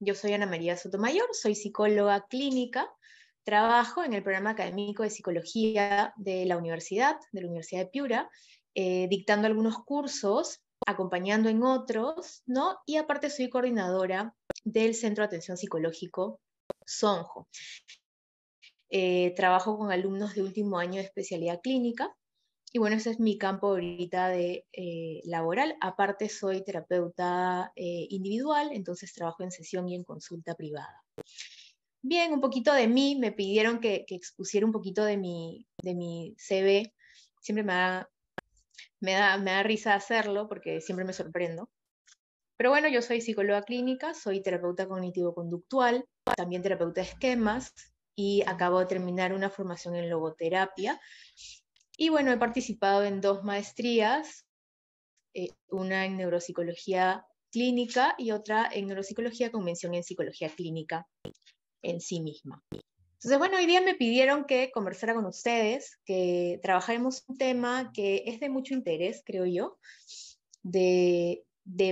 Yo soy Ana María Sotomayor, soy psicóloga clínica, trabajo en el programa académico de psicología de la Universidad de Piura, dictando algunos cursos, acompañando en otros, ¿no? Y aparte soy coordinadora del Centro de Atención Psicológico SONJO. Trabajo con alumnos de último año de especialidad clínica. Y bueno, ese es mi campo ahorita de laboral. Aparte soy terapeuta individual, entonces trabajo en sesión y en consulta privada. Bien, un poquito de mí, me pidieron que expusiera un poquito de mi CV. Siempre me da risa hacerlo porque siempre me sorprendo. Pero bueno, yo soy psicóloga clínica, soy terapeuta cognitivo-conductual, también terapeuta de esquemas y acabo de terminar una formación en logoterapia. Y bueno, he participado en 2 maestrías, una en neuropsicología clínica y otra en neuropsicología con mención en psicología clínica en sí misma. Entonces, bueno, hoy día me pidieron que conversara con ustedes, que trabajemos un tema que es de mucho interés, creo yo, de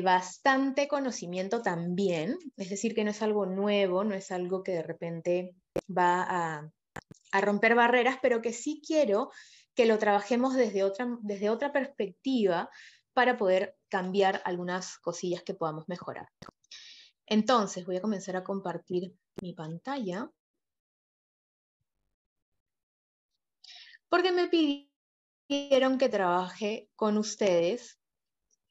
bastante conocimiento también, es decir, que no es algo nuevo, no es algo que de repente va a romper barreras, pero que sí quiero que lo trabajemos desde otra perspectiva para poder cambiar algunas cosillas que podamos mejorar. Entonces, voy a comenzar a compartir mi pantalla, porque me pidieron que trabaje con ustedes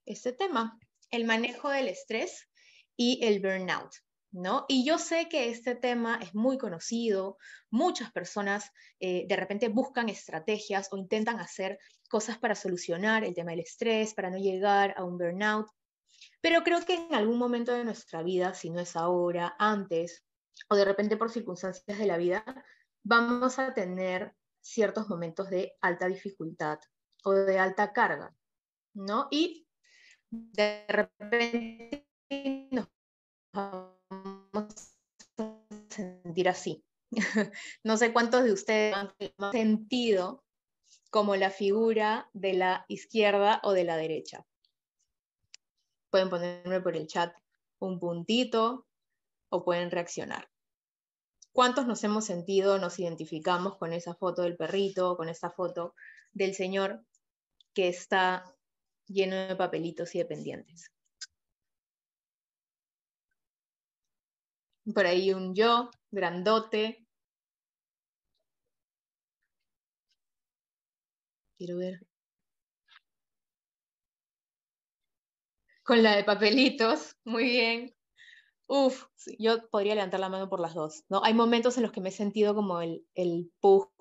este tema, el manejo del estrés y el burnout, ¿no? Y yo sé que este tema es muy conocido, muchas personas de repente buscan estrategias o intentan hacer cosas para solucionar el tema del estrés, para no llegar a un burnout, pero creo que en algún momento de nuestra vida, si no es ahora, antes, o de repente por circunstancias de la vida, vamos a tener ciertos momentos de alta dificultad o de alta carga, ¿no? Y de repente nos vamos a sentir así. No sé cuántos de ustedes han sentido como la figura de la izquierda o de la derecha. Pueden ponerme por el chat un puntito o pueden reaccionar. ¿Cuántos nos hemos sentido, nos identificamos con esa foto del perrito, con esa foto del señor que está lleno de papelitos y de pendientes? Por ahí un yo, grandote. Quiero ver. Con la de papelitos, muy bien. Uf, sí, yo podría levantar la mano por las dos, ¿no? Hay momentos en los que me he sentido como el pug,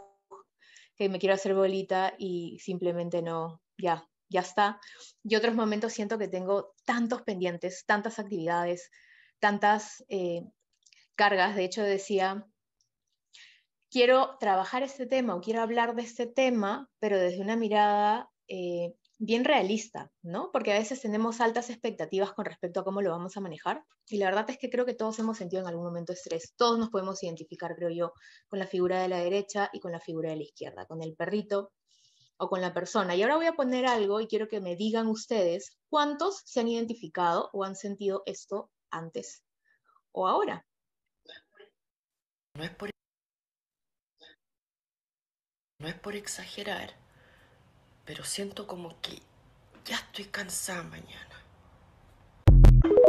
que me quiero hacer bolita y simplemente no, ya está. Y otros momentos siento que tengo tantos pendientes, tantas actividades, tantas cargas. De hecho, decía, quiero trabajar este tema o quiero hablar de este tema, pero desde una mirada bien realista, ¿no? Porque a veces tenemos altas expectativas con respecto a cómo lo vamos a manejar. Y la verdad es que creo que todos hemos sentido en algún momento estrés. Todos nos podemos identificar, creo yo, con la figura de la derecha y con la figura de la izquierda, con el perrito o con la persona. Y ahora voy a poner algo y quiero que me digan ustedes cuántos se han identificado o han sentido esto antes o ahora. No es por, no es por exagerar, pero siento como que ya estoy cansada mañana.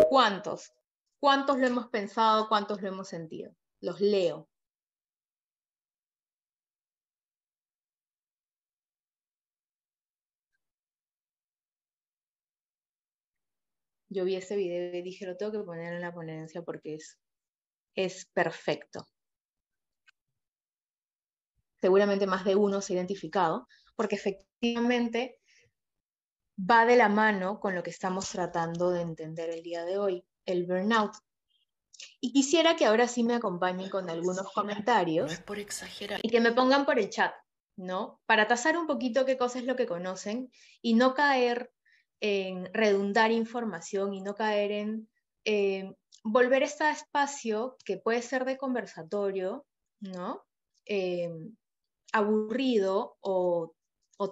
¿Cuántos? ¿Cuántos lo hemos pensado? ¿Cuántos lo hemos sentido? Los leo. Yo vi ese video y dije, lo tengo que poner en la ponencia porque es perfecto. Seguramente más de uno se ha identificado, porque efectivamente va de la mano con lo que estamos tratando de entender el día de hoy, el burnout. Y quisiera que ahora sí me acompañen con algunos No es comentarios por exagerar. y que me pongan por el chat, ¿no? Para tasar un poquito qué cosa es lo que conocen y no caer en redundar información y no caer en volver este espacio que puede ser de conversatorio, ¿no? Eh, aburrido o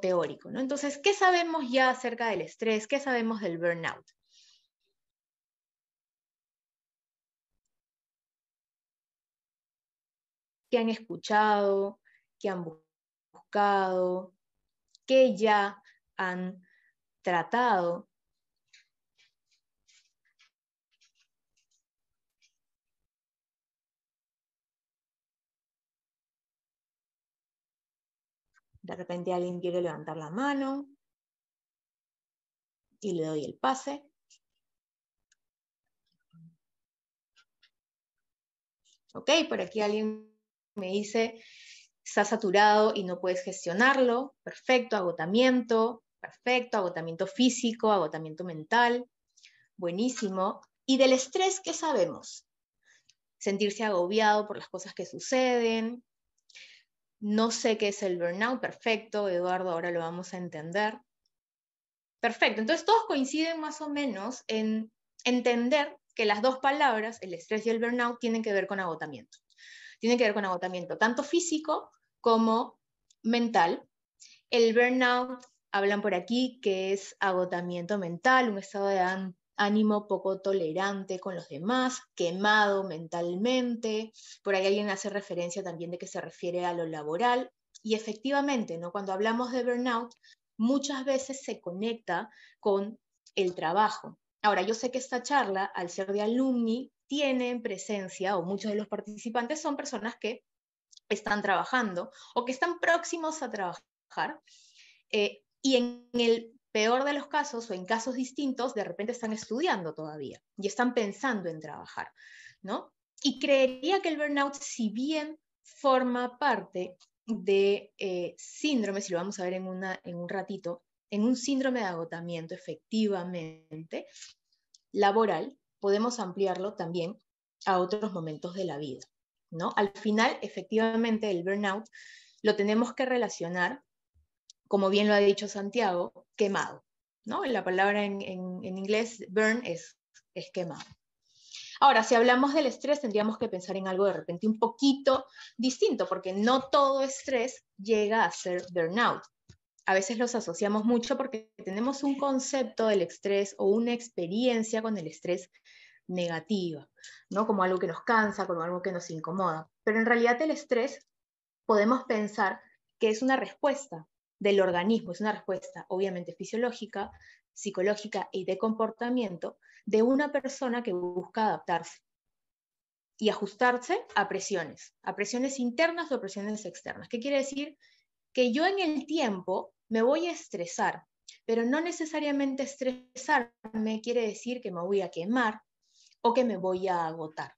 teórico, ¿no? Entonces, ¿qué sabemos ya acerca del estrés? ¿Qué sabemos del burnout? qué han escuchado, qué han buscado, qué ya han tratado. De repente alguien quiere levantar la mano y le doy el pase. Ok, por aquí alguien me dice, está saturado y no puedes gestionarlo. Perfecto, agotamiento. Perfecto, agotamiento físico, agotamiento mental. Buenísimo. ¿Y del estrés qué sabemos? Sentirse agobiado por las cosas que suceden. No sé qué es el burnout. Perfecto, Eduardo, ahora lo vamos a entender. Perfecto, entonces todos coinciden más o menos en entender que las dos palabras, el estrés y el burnout, tienen que ver con agotamiento. Tienen que ver con agotamiento tanto físico como mental. El burnout, hablan por aquí, que es agotamiento mental, un estado de ánimo poco tolerante con los demás, quemado mentalmente. Por ahí alguien hace referencia también de que se refiere a lo laboral. Y efectivamente, ¿no? Cuando hablamos de burnout, muchas veces se conecta con el trabajo. Ahora, yo sé que esta charla, al ser de alumni, tiene en presencia, o muchos de los participantes son personas que están trabajando o que están próximos a trabajar, y en el peor de los casos o en casos distintos, de repente están estudiando todavía y están pensando en trabajar, ¿no? Y creería que el burnout, si bien forma parte de síndrome, si lo vamos a ver en un ratito, en un síndrome de agotamiento efectivamente laboral, podemos ampliarlo también a otros momentos de la vida, ¿no? Al final, efectivamente, el burnout lo tenemos que relacionar, como bien lo ha dicho Santiago, quemado, ¿no? La palabra en inglés, burn, es quemado. Ahora, si hablamos del estrés, tendríamos que pensar en algo de repente un poquito distinto, porque no todo estrés llega a ser burnout. A veces los asociamos mucho porque tenemos un concepto del estrés o una experiencia con el estrés negativa, ¿no? Como algo que nos cansa, como algo que nos incomoda. Pero en realidad el estrés podemos pensar que es una respuesta del organismo, es una respuesta obviamente fisiológica, psicológica y de comportamiento de una persona que busca adaptarse y ajustarse a presiones internas o a presiones externas. ¿Qué quiere decir? Que yo en el tiempo me voy a estresar, pero no necesariamente estresarme quiere decir que me voy a quemar o que me voy a agotar.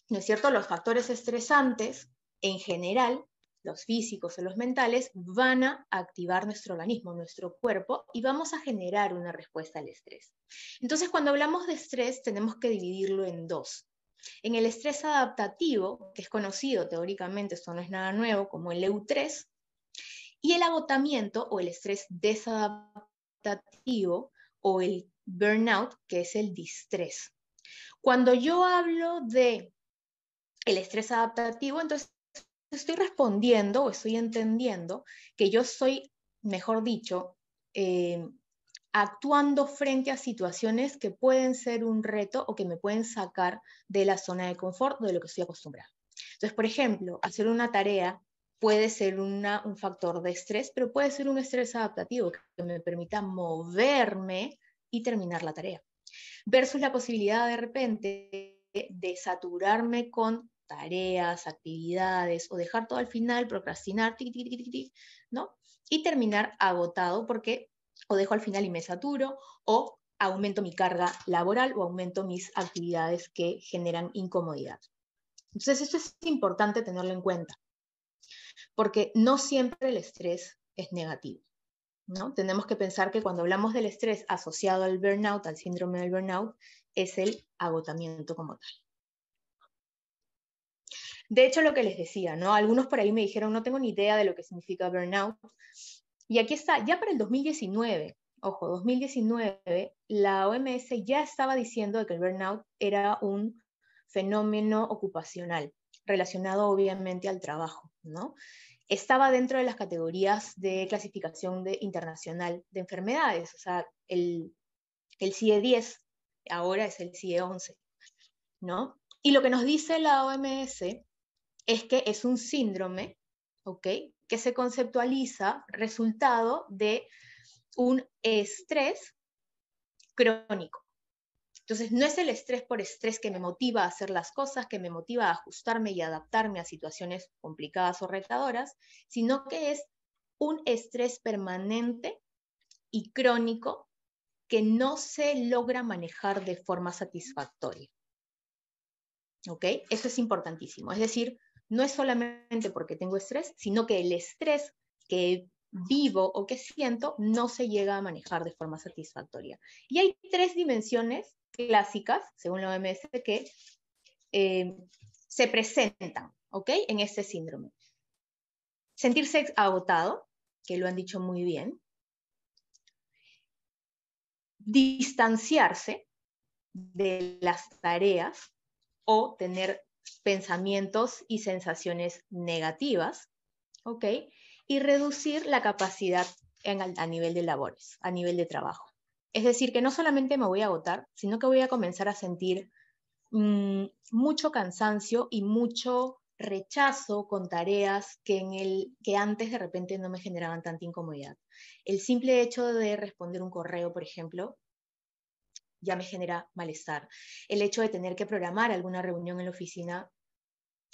¿No es cierto? Los factores estresantes, en general, los físicos o los mentales, van a activar nuestro organismo, nuestro cuerpo, y vamos a generar una respuesta al estrés. Entonces, cuando hablamos de estrés, tenemos que dividirlo en dos. En el estrés adaptativo, que es conocido teóricamente, esto no es nada nuevo, como el EU3, y el agotamiento o el estrés desadaptativo o el burnout, que es el distrés. Cuando yo hablo de el estrés adaptativo, entonces estoy respondiendo o estoy entendiendo que yo estoy, mejor dicho, actuando frente a situaciones que pueden ser un reto o que me pueden sacar de la zona de confort o de lo que estoy acostumbrada. Entonces, por ejemplo, hacer una tarea puede ser un factor de estrés, pero puede ser un estrés adaptativo que me permita moverme y terminar la tarea. Versus la posibilidad de repente de saturarme con tareas, actividades, o dejar todo al final, procrastinar, ¿no? Y terminar agotado porque o dejo al final y me saturo, o aumento mi carga laboral o aumento mis actividades que generan incomodidad. Entonces, esto es importante tenerlo en cuenta, porque no siempre el estrés es negativo, ¿no? Tenemos que pensar que cuando hablamos del estrés asociado al burnout, al síndrome del burnout, es el agotamiento como tal. De hecho, lo que les decía, ¿no? Algunos por ahí me dijeron, no tengo ni idea de lo que significa burnout. Y aquí está, ya para el 2019, ojo, 2019, la OMS ya estaba diciendo que el burnout era un fenómeno ocupacional, relacionado obviamente al trabajo, ¿no? Estaba dentro de las categorías de clasificación internacional de enfermedades, o sea, el CIE-10, ahora es el CIE-11, ¿no? Y lo que nos dice la OMS es que es un síndrome, ¿ok?, que se conceptualiza resultado de un estrés crónico. Entonces, no es el estrés por estrés que me motiva a hacer las cosas, que me motiva a ajustarme y adaptarme a situaciones complicadas o retadoras, sino que es un estrés permanente y crónico que no se logra manejar de forma satisfactoria. ¿Ok? Eso es importantísimo. Es decir, no es solamente porque tengo estrés, sino que el estrés que vivo o que siento no se llega a manejar de forma satisfactoria. Y hay 3 dimensiones clásicas, según la OMS, que se presentan, ¿ok?, en este síndrome. Sentirse agotado, que lo han dicho muy bien. Distanciarse de las tareas o tener pensamientos y sensaciones negativas, ¿ok? Y reducir la capacidad a nivel de labores, a nivel de trabajo. Es decir, que no solamente me voy a agotar, sino que voy a comenzar a sentir mucho cansancio y mucho rechazo con tareas que antes de repente no me generaban tanta incomodidad. El simple hecho de responder un correo, por ejemplo, ya me genera malestar. El hecho de tener que programar alguna reunión en la oficina,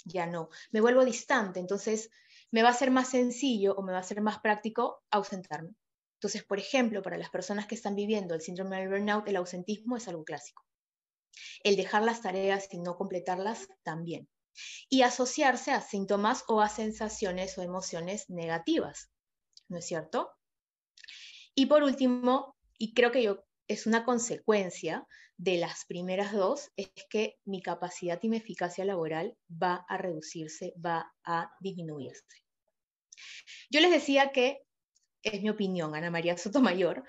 ya no. Me vuelvo distante, entonces me va a ser más sencillo o me va a ser más práctico ausentarme. Entonces, por ejemplo, para las personas que están viviendo el síndrome del burnout, el ausentismo es algo clásico. El dejar las tareas y no completarlas también. Y asociarse a síntomas o a sensaciones o emociones negativas, ¿no es cierto? Y por último, y creo que es una consecuencia de las primeras 2, es que mi capacidad y mi eficacia laboral va a reducirse, va a disminuirse. Yo les decía que, es mi opinión, Ana María Sotomayor,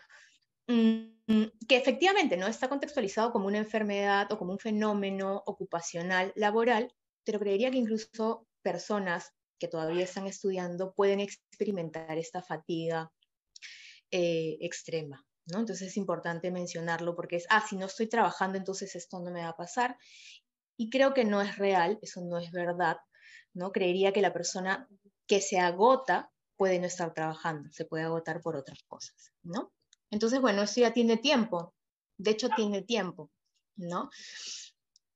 que efectivamente no está contextualizado como una enfermedad o como un fenómeno ocupacional laboral, pero creería que incluso personas que todavía están estudiando pueden experimentar esta fatiga extrema, ¿no? Entonces es importante mencionarlo porque es, si no estoy trabajando, entonces esto no me va a pasar. Y creo que no es real, eso no es verdad, ¿no? Creería que la persona que se agota puede no estar trabajando, se puede agotar por otras cosas, ¿no? Entonces, bueno, eso ya tiene tiempo, de hecho tiene tiempo, ¿no?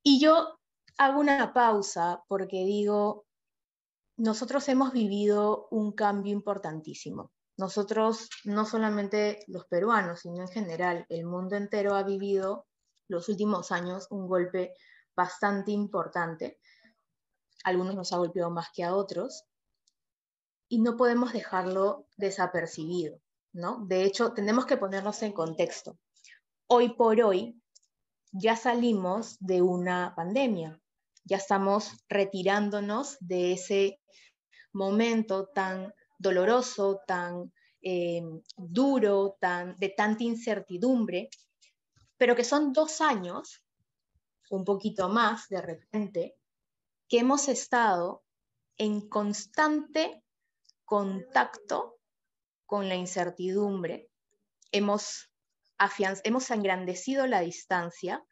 Y yo hago una pausa porque digo, nosotros hemos vivido un cambio importantísimo. Nosotros, no solamente los peruanos, sino en general, el mundo entero ha vivido los últimos años un golpe bastante importante. Algunos nos ha golpeado más que a otros, y no podemos dejarlo desapercibido, ¿no? De hecho, tenemos que ponernos en contexto. Hoy por hoy ya salimos de una pandemia, ya estamos retirándonos de ese momento tan doloroso, tan duro, de tanta incertidumbre, pero que son 2 años, un poquito más de repente, que hemos estado en constante contacto con la incertidumbre, hemos engrandecido la distancia,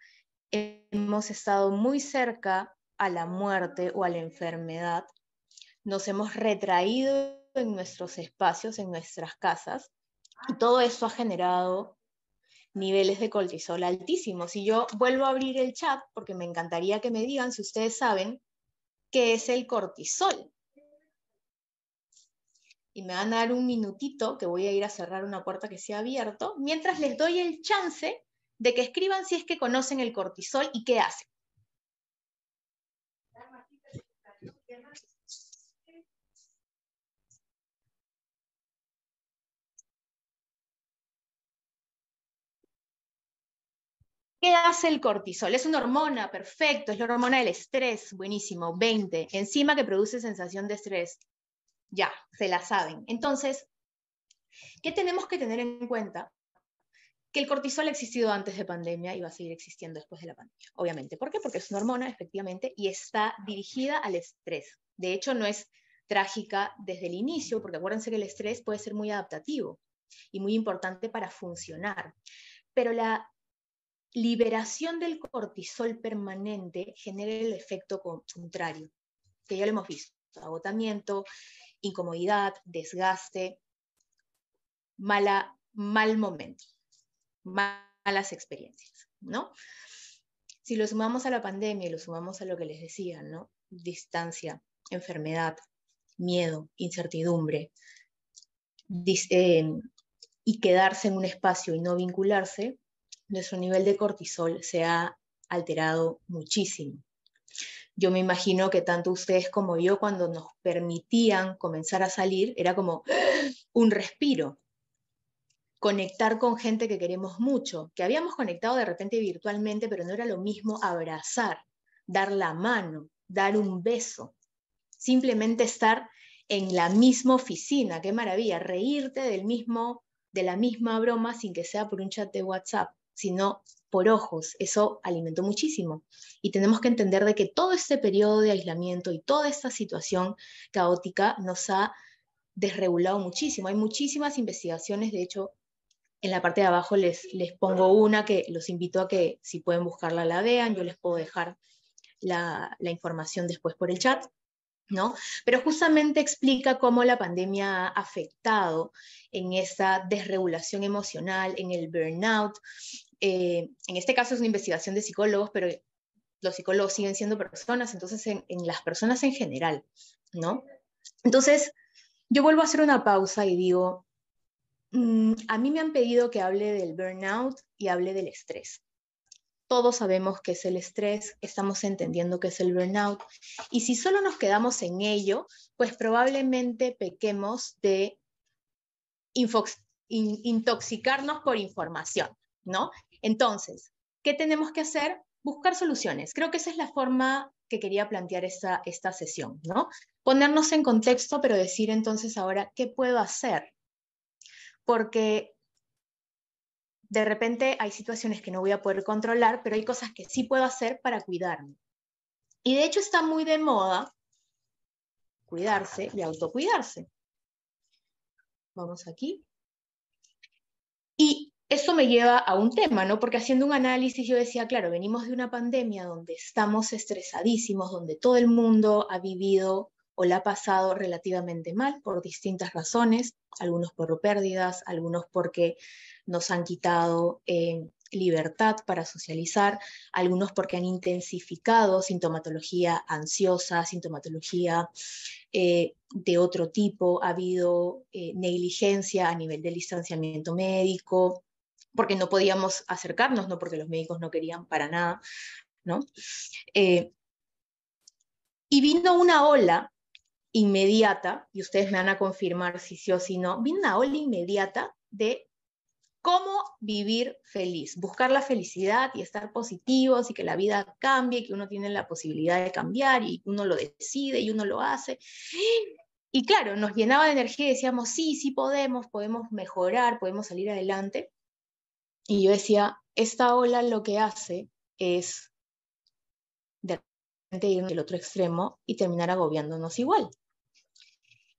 hemos estado muy cerca a la muerte o a la enfermedad, nos hemos retraído en nuestros espacios, en nuestras casas, y todo eso ha generado niveles de cortisol altísimos. Y yo vuelvo a abrir el chat porque me encantaría que me digan si ustedes saben qué es el cortisol. Y me van a dar un minutito que voy a ir a cerrar una puerta que se ha abierto, mientras les doy el chance de que escriban si es que conocen el cortisol y qué hace. ¿Qué hace el cortisol? Es una hormona, perfecto, es la hormona del estrés, buenísimo, 20, enzima que produce sensación de estrés. Ya, se la saben. Entonces, ¿qué tenemos que tener en cuenta? Que el cortisol ha existido antes de pandemia y va a seguir existiendo después de la pandemia, obviamente. ¿Por qué? Porque es una hormona, efectivamente, y está dirigida al estrés. De hecho, no es trágica desde el inicio, porque acuérdense que el estrés puede ser muy adaptativo y muy importante para funcionar. Pero la liberación del cortisol permanente genera el efecto contrario. que ya lo hemos visto, agotamiento, incomodidad, desgaste, mal momento, malas experiencias, ¿no? Si lo sumamos a la pandemia y lo sumamos a lo que les decía, ¿no? Distancia, enfermedad, miedo, incertidumbre, y quedarse en un espacio y no vincularse, nuestro nivel de cortisol se ha alterado muchísimo. Yo me imagino que tanto ustedes como yo, cuando nos permitían comenzar a salir, era como un respiro, conectar con gente que queremos mucho, que habíamos conectado de repente virtualmente, pero no era lo mismo abrazar, dar la mano, dar un beso, simplemente estar en la misma oficina, qué maravilla, reírte de la misma broma sin que sea por un chat de WhatsApp, sino por ojos. Eso alimentó muchísimo. Y tenemos que entender de que todo este periodo de aislamiento y toda esta situación caótica nos ha desregulado muchísimo. Hay muchísimas investigaciones, de hecho, en la parte de abajo les pongo una que los invito a que si pueden buscarla la vean, yo les puedo dejar la información después por el chat, ¿no? Pero justamente explica cómo la pandemia ha afectado en esa desregulación emocional, en el burnout. En este caso es una investigación de psicólogos, pero los psicólogos siguen siendo personas, entonces en las personas en general, ¿no? Entonces, yo vuelvo a hacer una pausa y digo, a mí me han pedido que hable del burnout y hable del estrés. Todos sabemos qué es el estrés, estamos entendiendo qué es el burnout, y si solo nos quedamos en ello, pues probablemente pequemos de intoxicarnos por información, ¿no? Entonces, ¿qué tenemos que hacer? Buscar soluciones. Creo que esa es la forma que quería plantear esta sesión, ¿no? Ponernos en contexto, pero decir entonces ahora, ¿qué puedo hacer? Porque de repente hay situaciones que no voy a poder controlar, pero hay cosas que sí puedo hacer para cuidarme. Y de hecho está muy de moda cuidarse y autocuidarse. Vamos aquí. Y eso me lleva a un tema, ¿no? Porque haciendo un análisis yo decía, claro, venimos de una pandemia donde estamos estresadísimos, donde todo el mundo ha vivido o la ha pasado relativamente mal por distintas razones, algunos por pérdidas, algunos porque nos han quitado libertad para socializar, algunos porque han intensificado sintomatología ansiosa, sintomatología de otro tipo, ha habido negligencia a nivel del distanciamiento médico, porque no podíamos acercarnos, no porque los médicos no querían para nada, ¿no? Y vino una ola inmediata, y ustedes me van a confirmar si sí o si no, vino una ola inmediata de cómo vivir feliz, buscar la felicidad y estar positivos y que la vida cambie, que uno tiene la posibilidad de cambiar y uno lo decide y uno lo hace. Y claro, nos llenaba de energía y decíamos, sí, sí podemos mejorar, podemos salir adelante. Y yo decía, esta ola lo que hace es de repente ir al otro extremo y terminar agobiándonos igual.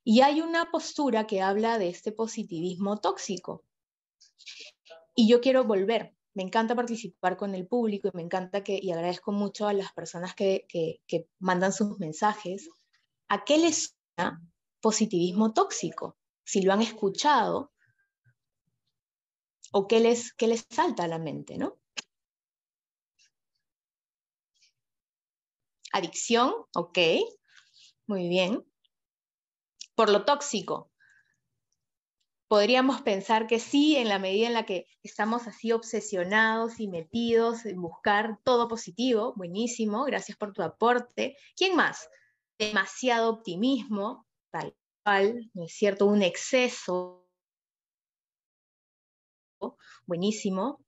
Y hay una postura que habla de este positivismo tóxico. Y yo quiero volver. Me encanta participar con el público y me encanta y agradezco mucho a las personas que mandan sus mensajes. ¿A qué les suena positivismo tóxico? Si lo han escuchado o qué les salta a la mente, ¿no? Adicción, ok, muy bien. Por lo tóxico, podríamos pensar que sí, en la medida en la que estamos así obsesionados y metidos en buscar todo positivo. Buenísimo, gracias por tu aporte. ¿Quién más? Demasiado optimismo, tal cual, ¿no es cierto? Un exceso, buenísimo.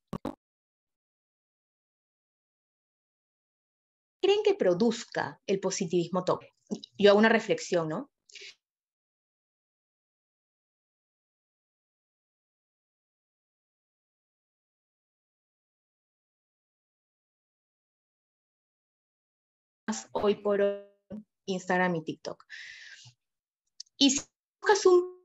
¿Creen que produzca el positivismo tóxico? Yo hago una reflexión, ¿no? Hoy por hoy, Instagram y TikTok. Y si buscas un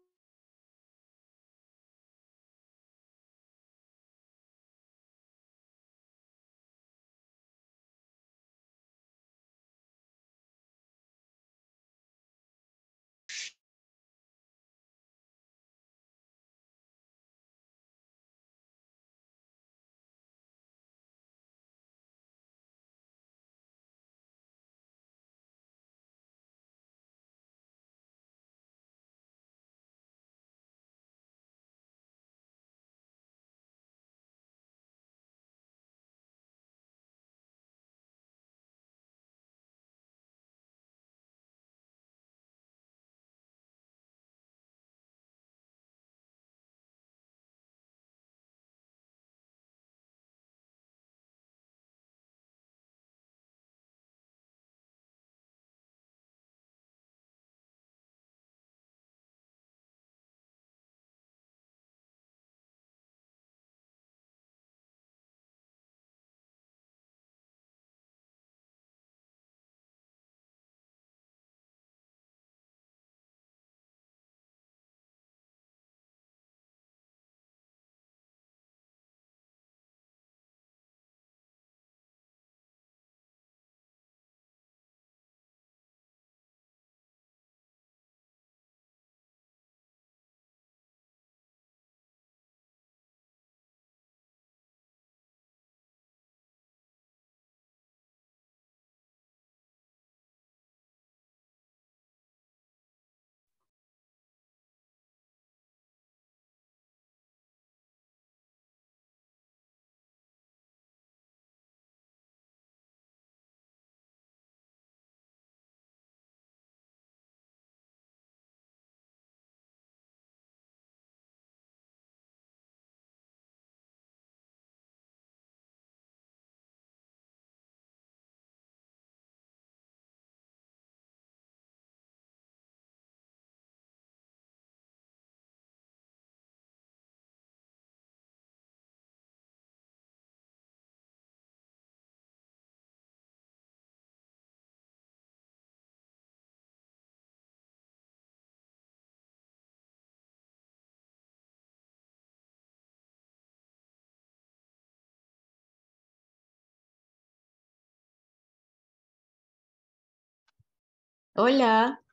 Hola,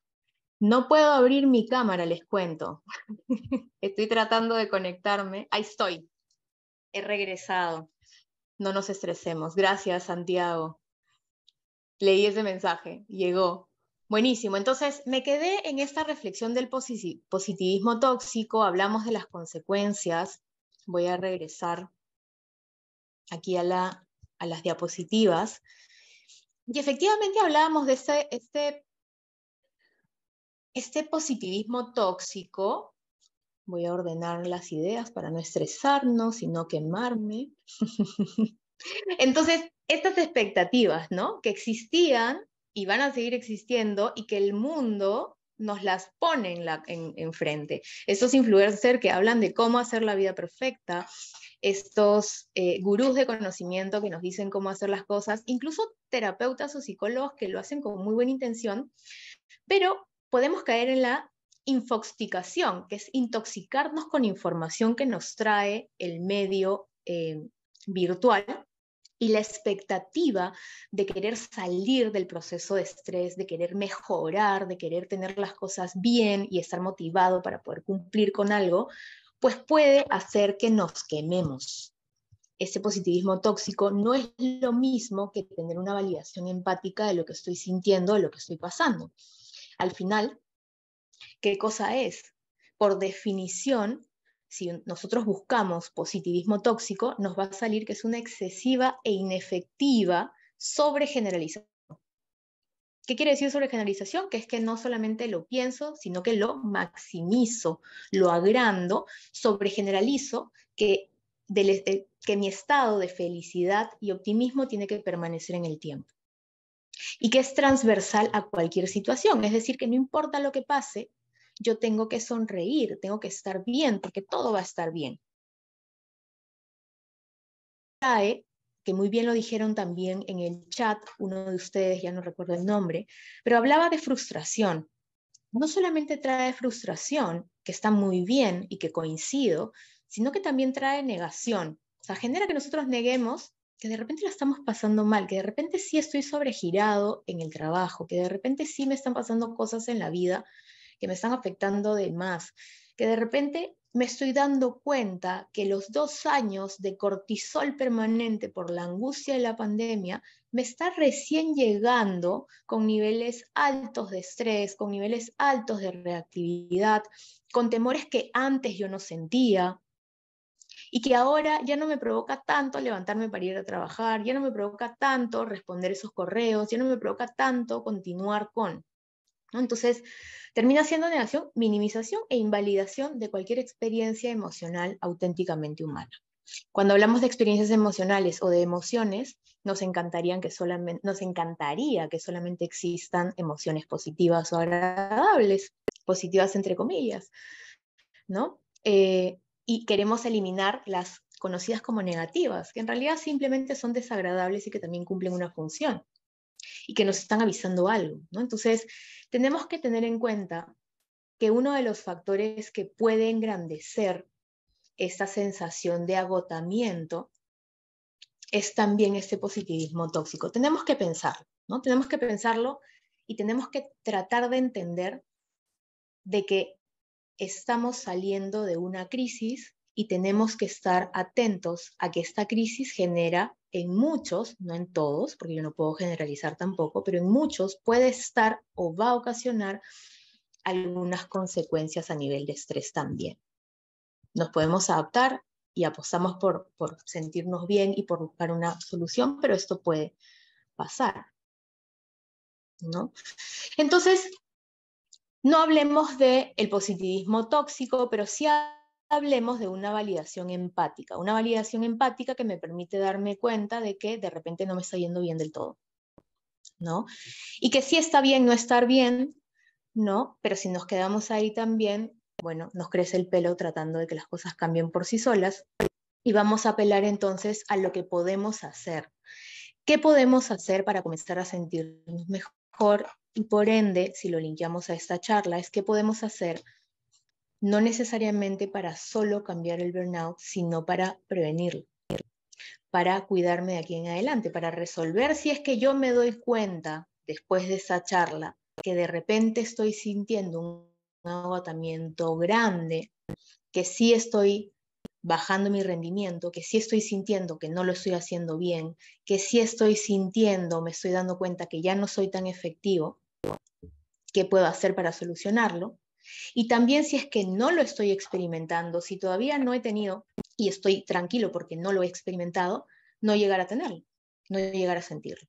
no puedo abrir mi cámara, les cuento. Estoy tratando de conectarme. Ahí estoy, he regresado. No nos estresemos. Gracias, Santiago. Leí ese mensaje, llegó. Buenísimo. Entonces, me quedé en esta reflexión del positivismo tóxico, hablamos de las consecuencias. Voy a regresar aquí a las diapositivas. Y efectivamente hablábamos de este positivismo tóxico. Voy a ordenar las ideas para no estresarnos y no quemarme. Entonces, estas expectativas, ¿no? Que existían y van a seguir existiendo y que el mundo nos las pone enfrente. Estos influencers que hablan de cómo hacer la vida perfecta, estos gurús de conocimiento que nos dicen cómo hacer las cosas, incluso terapeutas o psicólogos que lo hacen con muy buena intención, pero podemos caer en la infoxicación, que es intoxicarnos con información que nos trae el medio virtual y la expectativa de querer salir del proceso de estrés, de querer mejorar, de querer tener las cosas bien y estar motivado para poder cumplir con algo, pues puede hacer que nos quememos. Ese positivismo tóxico no es lo mismo que tener una validación empática de lo que estoy sintiendo, de lo que estoy pasando. Al final, ¿qué cosa es? Por definición, si nosotros buscamos positivismo tóxico, nos va a salir que es una excesiva e inefectiva sobregeneralización. ¿Qué quiere decir sobregeneralización? Que es que no solamente lo pienso, sino que lo maximizo, lo agrando, sobregeneralizo, que mi estado de felicidad y optimismo tiene que permanecer en el tiempo. Y que es transversal a cualquier situación, es decir, que no importa lo que pase, yo tengo que sonreír, tengo que estar bien, porque todo va a estar bien. Que muy bien lo dijeron también en el chat, uno de ustedes, ya no recuerdo el nombre, pero hablaba de frustración. No solamente trae frustración, que está muy bien y que coincido, sino que también trae negación. O sea, genera que nosotros neguemos que de repente la estamos pasando mal, que de repente sí estoy sobregirado en el trabajo, que de repente sí me están pasando cosas en la vida que me están afectando de más, que de repente me estoy dando cuenta que los 2 años de cortisol permanente por la angustia de la pandemia me está recién llegando con niveles altos de estrés, con niveles altos de reactividad, con temores que antes yo no sentía y que ahora ya no me provoca tanto levantarme para ir a trabajar, ya no me provoca tanto responder esos correos, ya no me provoca tanto continuar con, ¿no? Entonces, termina siendo negación, minimización e invalidación de cualquier experiencia emocional auténticamente humana. Cuando hablamos de experiencias emocionales o de emociones, nos encantaría que solamente existan emociones positivas o agradables, positivas entre comillas, ¿no? Y queremos eliminar las conocidas como negativas, que en realidad simplemente son desagradables y que también cumplen una función y que nos están avisando algo, ¿no? Entonces, tenemos que tener en cuenta que uno de los factores que puede engrandecer esta sensación de agotamiento es también este positivismo tóxico. Tenemos que pensarlo, ¿no? Tenemos que pensarlo y tenemos que tratar de entender de que estamos saliendo de una crisis y tenemos que estar atentos a que esta crisis genera en muchos, no en todos, porque yo no puedo generalizar tampoco, pero en muchos puede estar o va a ocasionar algunas consecuencias a nivel de estrés también. Nos podemos adaptar y apostamos por sentirnos bien y por buscar una solución, pero esto puede pasar, ¿no? Entonces, no hablemos del positivismo tóxico, pero sí hablemos de una validación empática que me permite darme cuenta de que de repente no me está yendo bien del todo, ¿no? Y que sí está bien no estar bien, ¿no? Pero si nos quedamos ahí también, bueno, nos crece el pelo tratando de que las cosas cambien por sí solas y vamos a apelar entonces a lo que podemos hacer. ¿Qué podemos hacer para comenzar a sentirnos mejor? Y por ende, si lo linkeamos a esta charla, es qué podemos hacer no necesariamente para solo cambiar el burnout, sino para prevenirlo, para cuidarme de aquí en adelante, para resolver si es que yo me doy cuenta después de esa charla que de repente estoy sintiendo un agotamiento grande, que sí estoy bajando mi rendimiento, que sí estoy sintiendo que no lo estoy haciendo bien, que sí estoy sintiendo, me estoy dando cuenta que ya no soy tan efectivo, ¿qué puedo hacer para solucionarlo? Y también si es que no lo estoy experimentando, si todavía no he tenido y estoy tranquilo porque no lo he experimentado, no llegar a tenerlo, no llegar a sentirlo.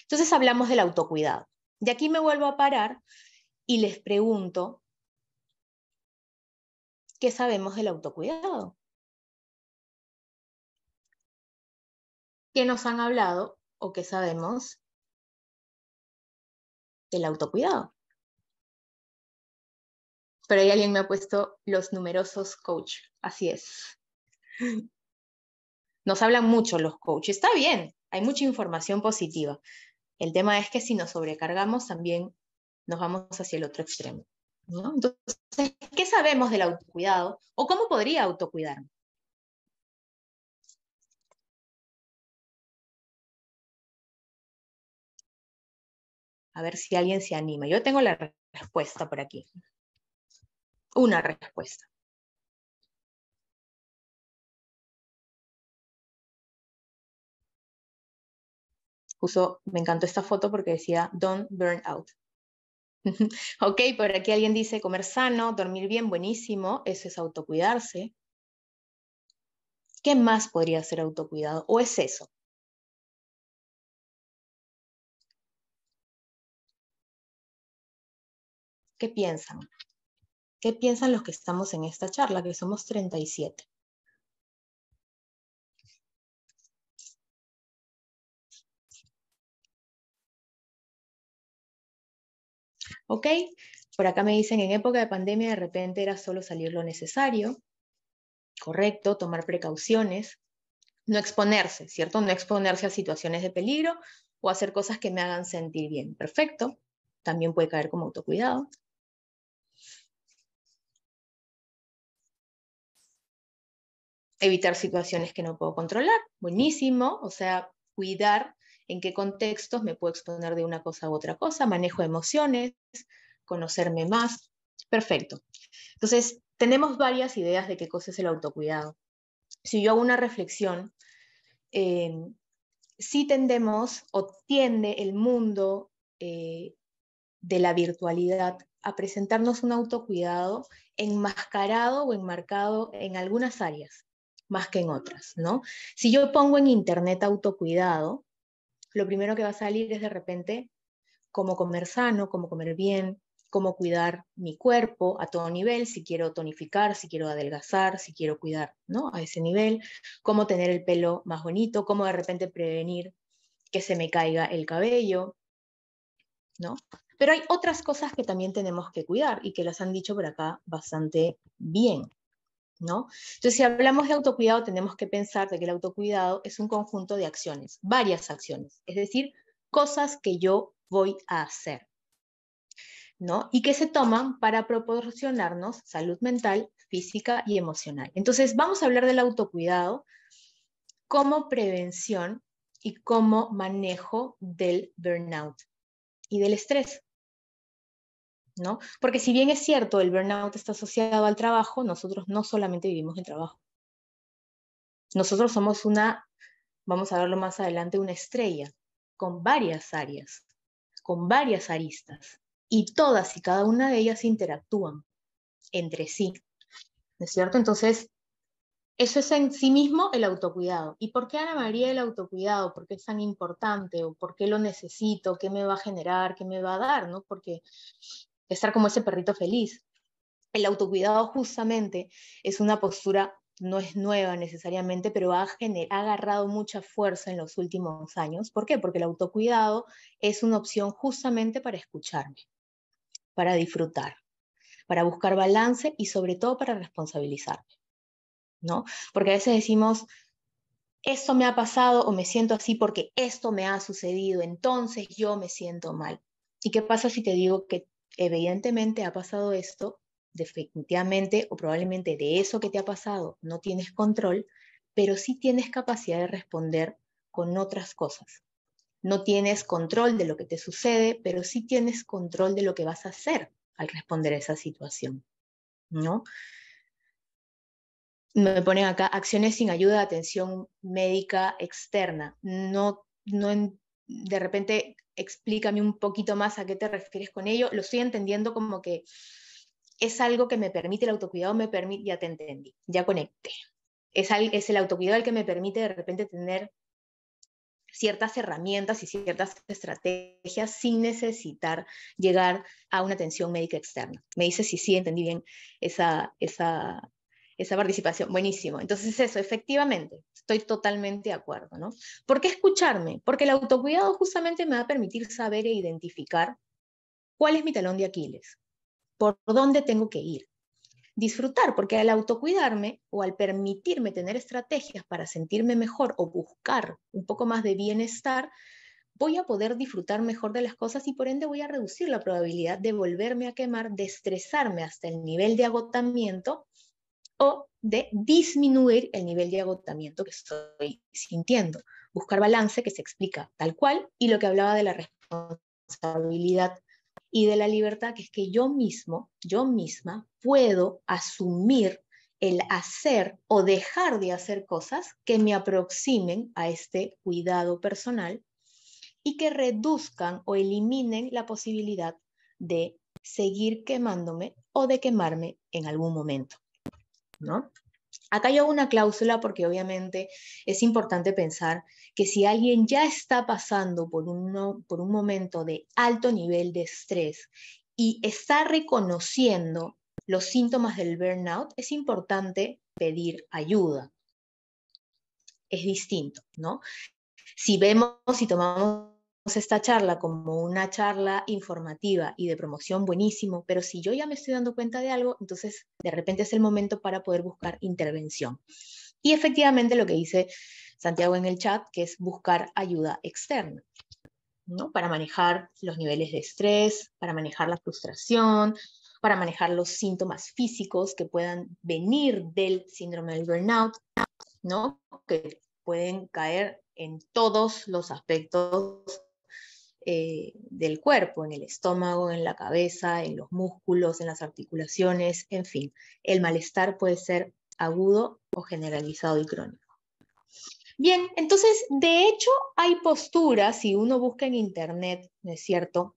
Entonces hablamos del autocuidado. De aquí me vuelvo a parar y les pregunto, ¿qué sabemos del autocuidado? ¿Qué nos han hablado o qué sabemos del autocuidado? Pero ahí alguien me ha puesto los numerosos coach. Así es. Nos hablan mucho los coaches. Está bien, hay mucha información positiva. El tema es que si nos sobrecargamos también nos vamos hacia el otro extremo, ¿no? Entonces, ¿qué sabemos del autocuidado o cómo podría autocuidarme? A ver si alguien se anima. Yo tengo la respuesta por aquí. Una respuesta. Me encantó esta foto porque decía Don't burn out. Ok, por aquí alguien dice comer sano, dormir bien, buenísimo, eso es autocuidarse. ¿Qué más podría ser autocuidado? ¿O es eso? ¿Qué piensan? ¿Qué piensan los que estamos en esta charla, que somos 37? ¿Ok? Por acá me dicen, en época de pandemia de repente era solo salir lo necesario, correcto, tomar precauciones, no exponerse, ¿cierto? No exponerse a situaciones de peligro o hacer cosas que me hagan sentir bien. Perfecto. También puede caer como autocuidado. Evitar situaciones que no puedo controlar. Buenísimo. O sea, cuidar en qué contextos me puedo exponer de una cosa a otra cosa. Manejo emociones, conocerme más. Perfecto. Entonces, tenemos varias ideas de qué cosa es el autocuidado. Si yo hago una reflexión, sí tendemos o tiende el mundo de la virtualidad a presentarnos un autocuidado enmascarado o enmarcado en algunas áreas, más que en otras, ¿no? Si yo pongo en internet autocuidado, lo primero que va a salir es de repente cómo comer sano, cómo comer bien, cómo cuidar mi cuerpo a todo nivel, si quiero tonificar, si quiero adelgazar, si quiero cuidar, ¿no? A ese nivel, cómo tener el pelo más bonito, cómo de repente prevenir que se me caiga el cabello, ¿no? Pero hay otras cosas que también tenemos que cuidar y que las han dicho por acá bastante bien, ¿no? Entonces, si hablamos de autocuidado, tenemos que pensar de que el autocuidado es un conjunto de acciones, varias acciones, es decir, cosas que yo voy a hacer, ¿no? Y que se toman para proporcionarnos salud mental, física y emocional. Entonces, vamos a hablar del autocuidado como prevención y como manejo del burnout y del estrés, ¿no? Porque si bien es cierto, el burnout está asociado al trabajo, nosotros no solamente vivimos el trabajo. Nosotros somos vamos a verlo más adelante, una estrella con varias áreas, con varias aristas, y todas y cada una de ellas interactúan entre sí, ¿no es cierto? Entonces, eso es en sí mismo el autocuidado. ¿Y por qué, Ana María, el autocuidado? ¿Por qué es tan importante? ¿O por qué lo necesito? ¿Qué me va a generar? ¿Qué me va a dar? ¿No? Porque estar como ese perrito feliz. El autocuidado justamente es una postura, no es nueva necesariamente, pero ha agarrado mucha fuerza en los últimos años. ¿Por qué? Porque el autocuidado es una opción justamente para escucharme, para disfrutar, para buscar balance y sobre todo para responsabilizarme, ¿no? Porque a veces decimos, esto me ha pasado o me siento así porque esto me ha sucedido, entonces yo me siento mal. ¿Y qué pasa si te digo que evidentemente ha pasado esto, definitivamente o probablemente de eso que te ha pasado no tienes control, pero sí tienes capacidad de responder con otras cosas? No tienes control de lo que te sucede, pero sí tienes control de lo que vas a hacer al responder a esa situación, ¿no? Me ponen acá, acciones sin ayuda de atención médica externa. De repente, explícame un poquito más a qué te refieres con ello. Lo estoy entendiendo como que es algo que me permite, el autocuidado me permite, ya te entendí, ya conecté. Es el autocuidado el que me permite de repente tener ciertas herramientas y ciertas estrategias sin necesitar llegar a una atención médica externa. Me dice si sí entendí bien esa participación. Buenísimo. Entonces eso, efectivamente, estoy totalmente de acuerdo, ¿no? ¿Por qué escucharme? Porque el autocuidado justamente me va a permitir saber e identificar cuál es mi talón de Aquiles, por dónde tengo que ir. Disfrutar, porque al autocuidarme o al permitirme tener estrategias para sentirme mejor o buscar un poco más de bienestar, voy a poder disfrutar mejor de las cosas y por ende voy a reducir la probabilidad de volverme a quemar, de estresarme hasta el nivel de agotamiento o de disminuir el nivel de agotamiento que estoy sintiendo. Buscar balance que se explica tal cual y lo que hablaba de la responsabilidad y de la libertad, que es que yo misma puedo asumir el hacer o dejar de hacer cosas que me aproximen a este cuidado personal y que reduzcan o eliminen la posibilidad de seguir quemándome o de quemarme en algún momento, ¿no? Acá yo hago una cláusula porque obviamente es importante pensar que si alguien ya está pasando por un momento de alto nivel de estrés y está reconociendo los síntomas del burnout, es importante pedir ayuda. Es distinto, ¿no? Si vemos y tomamos esta charla como una charla informativa y de promoción, buenísimo, pero si yo ya me estoy dando cuenta de algo, entonces de repente es el momento para poder buscar intervención. Y efectivamente lo que dice Santiago en el chat, que es buscar ayuda externa, ¿no? Para manejar los niveles de estrés, para manejar la frustración, para manejar los síntomas físicos que puedan venir del síndrome del burnout, ¿no? Que pueden caer en todos los aspectos del cuerpo, en el estómago, en la cabeza, en los músculos, en las articulaciones, en fin. El malestar puede ser agudo o generalizado y crónico. Bien, entonces, de hecho, hay posturas, si uno busca en internet, ¿no es cierto?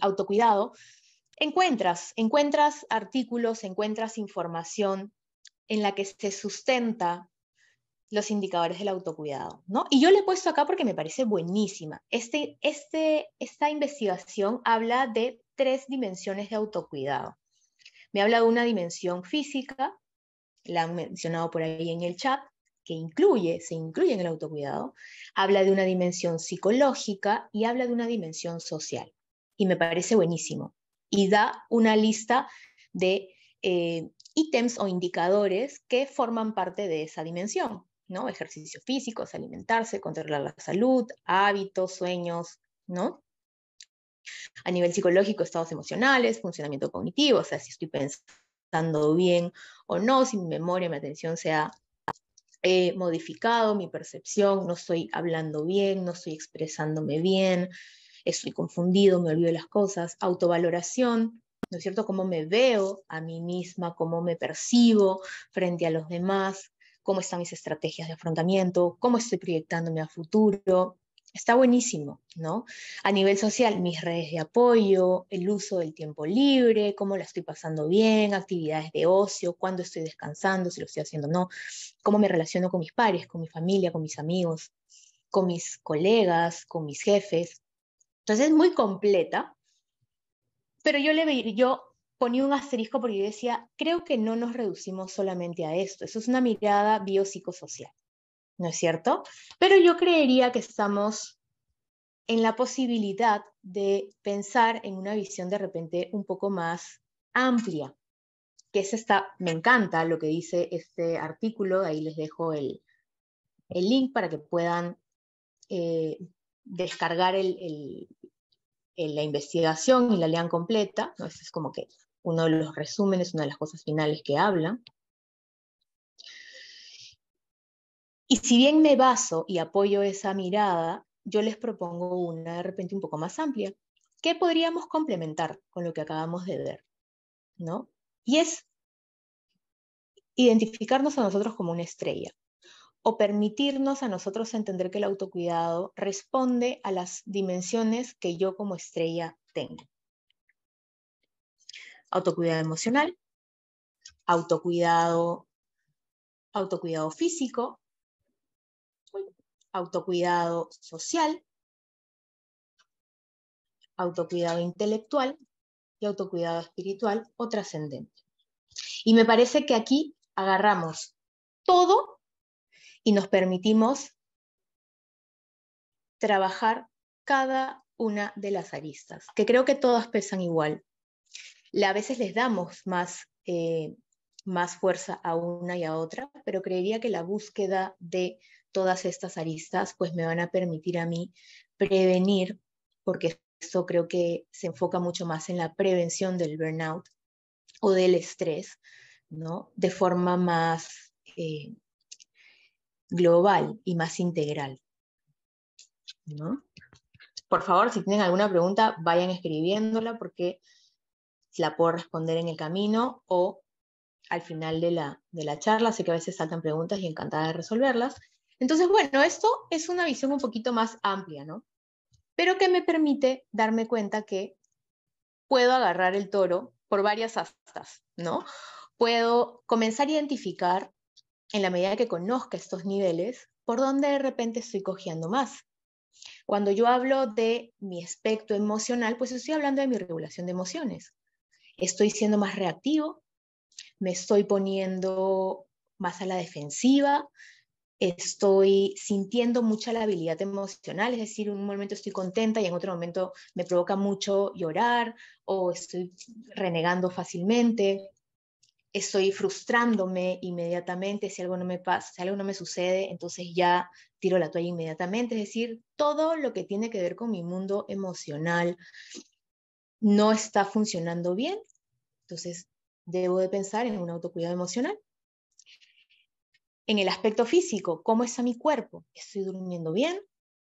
Autocuidado, encuentras artículos, encuentras información en la que se sustenta los indicadores del autocuidado, ¿no? Y yo le he puesto acá porque me parece buenísima. Esta investigación habla de 3 dimensiones de autocuidado. Me habla de una dimensión física, la han mencionado por ahí en el chat, que se incluye en el autocuidado. Habla de una dimensión psicológica y habla de una dimensión social. Y me parece buenísimo. Y da una lista de ítems o indicadores que forman parte de esa dimensión, ¿no? Ejercicios físicos, alimentarse, controlar la salud, hábitos, sueños, ¿no? A nivel psicológico, estados emocionales, funcionamiento cognitivo, o sea, si estoy pensando bien o no, si mi memoria, mi atención se ha modificado, mi percepción, no estoy hablando bien, no estoy expresándome bien, estoy confundido, me olvido de las cosas, autovaloración, ¿no es cierto? Cómo me veo a mí misma, cómo me percibo frente a los demás, cómo están mis estrategias de afrontamiento, cómo estoy proyectándome a futuro. Está buenísimo, ¿no? A nivel social, mis redes de apoyo, el uso del tiempo libre, cómo la estoy pasando bien, actividades de ocio, cuándo estoy descansando, si lo estoy haciendo o no, cómo me relaciono con mis pares, con mi familia, con mis amigos, con mis colegas, con mis jefes. Entonces es muy completa, pero yo ponía un asterisco porque yo decía, creo que no nos reducimos solamente a esto, eso es una mirada biopsicosocial, ¿no es cierto? Pero yo creería que estamos en la posibilidad de pensar en una visión de repente un poco más amplia, que me encanta lo que dice este artículo, ahí les dejo el link para que puedan descargar la investigación y la lean completa, ¿no? Este es como que uno de los resúmenes, una de las cosas finales que habla. Y si bien me baso y apoyo esa mirada, yo les propongo una de repente un poco más amplia, que podríamos complementar con lo que acabamos de ver, ¿no? Y es identificarnos a nosotros como una estrella, o permitirnos a nosotros entender que el autocuidado responde a las dimensiones que yo como estrella tengo. Autocuidado emocional, autocuidado físico, autocuidado social, autocuidado intelectual y autocuidado espiritual o trascendente. Y me parece que aquí agarramos todo y nos permitimos trabajar cada una de las aristas, que creo que todas pesan igual. A veces les damos más fuerza a una y a otra, pero creería que la búsqueda de todas estas aristas pues me van a permitir a mí prevenir, porque esto creo que se enfoca mucho más en la prevención del burnout o del estrés, ¿no? De forma más global y más integral, ¿no? Por favor, si tienen alguna pregunta, vayan escribiéndola porque la puedo responder en el camino o al final de la charla. Sé que a veces saltan preguntas y encantada de resolverlas. Entonces, bueno, esto es una visión un poquito más amplia, ¿no? Pero que me permite darme cuenta que puedo agarrar el toro por varias astas, ¿no? Puedo comenzar a identificar, en la medida que conozca estos niveles, por dónde de repente estoy cojeando más. Cuando yo hablo de mi aspecto emocional, pues estoy hablando de mi regulación de emociones. Estoy siendo más reactivo, me estoy poniendo más a la defensiva, estoy sintiendo mucha labilidad emocional, es decir, en un momento estoy contenta y en otro momento me provoca mucho llorar o estoy renegando fácilmente, estoy frustrándome inmediatamente, si algo no me pasa, si algo no me sucede, entonces ya tiro la toalla inmediatamente, es decir, todo lo que tiene que ver con mi mundo emocional no está funcionando bien, entonces debo de pensar en un autocuidado emocional. En el aspecto físico, ¿cómo está mi cuerpo? ¿Estoy durmiendo bien?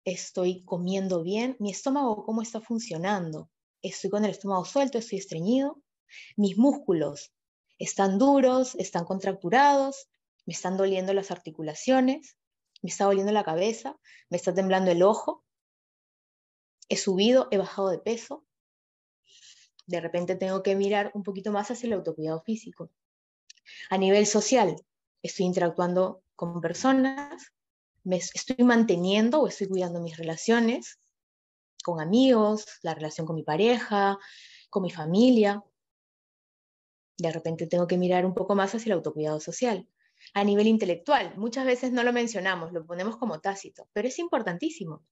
¿Estoy comiendo bien? ¿Mi estómago cómo está funcionando? ¿Estoy con el estómago suelto? ¿Estoy estreñido? ¿Mis músculos están duros? ¿Están contracturados? ¿Me están doliendo las articulaciones? ¿Me está doliendo la cabeza? ¿Me está temblando el ojo? ¿He subido? ¿He bajado de peso? De repente tengo que mirar un poquito más hacia el autocuidado físico. A nivel social, estoy interactuando con personas, me estoy manteniendo o estoy cuidando mis relaciones con amigos, la relación con mi pareja, con mi familia. De repente tengo que mirar un poco más hacia el autocuidado social. A nivel intelectual, muchas veces no lo mencionamos, lo ponemos como tácito, pero es importantísimo.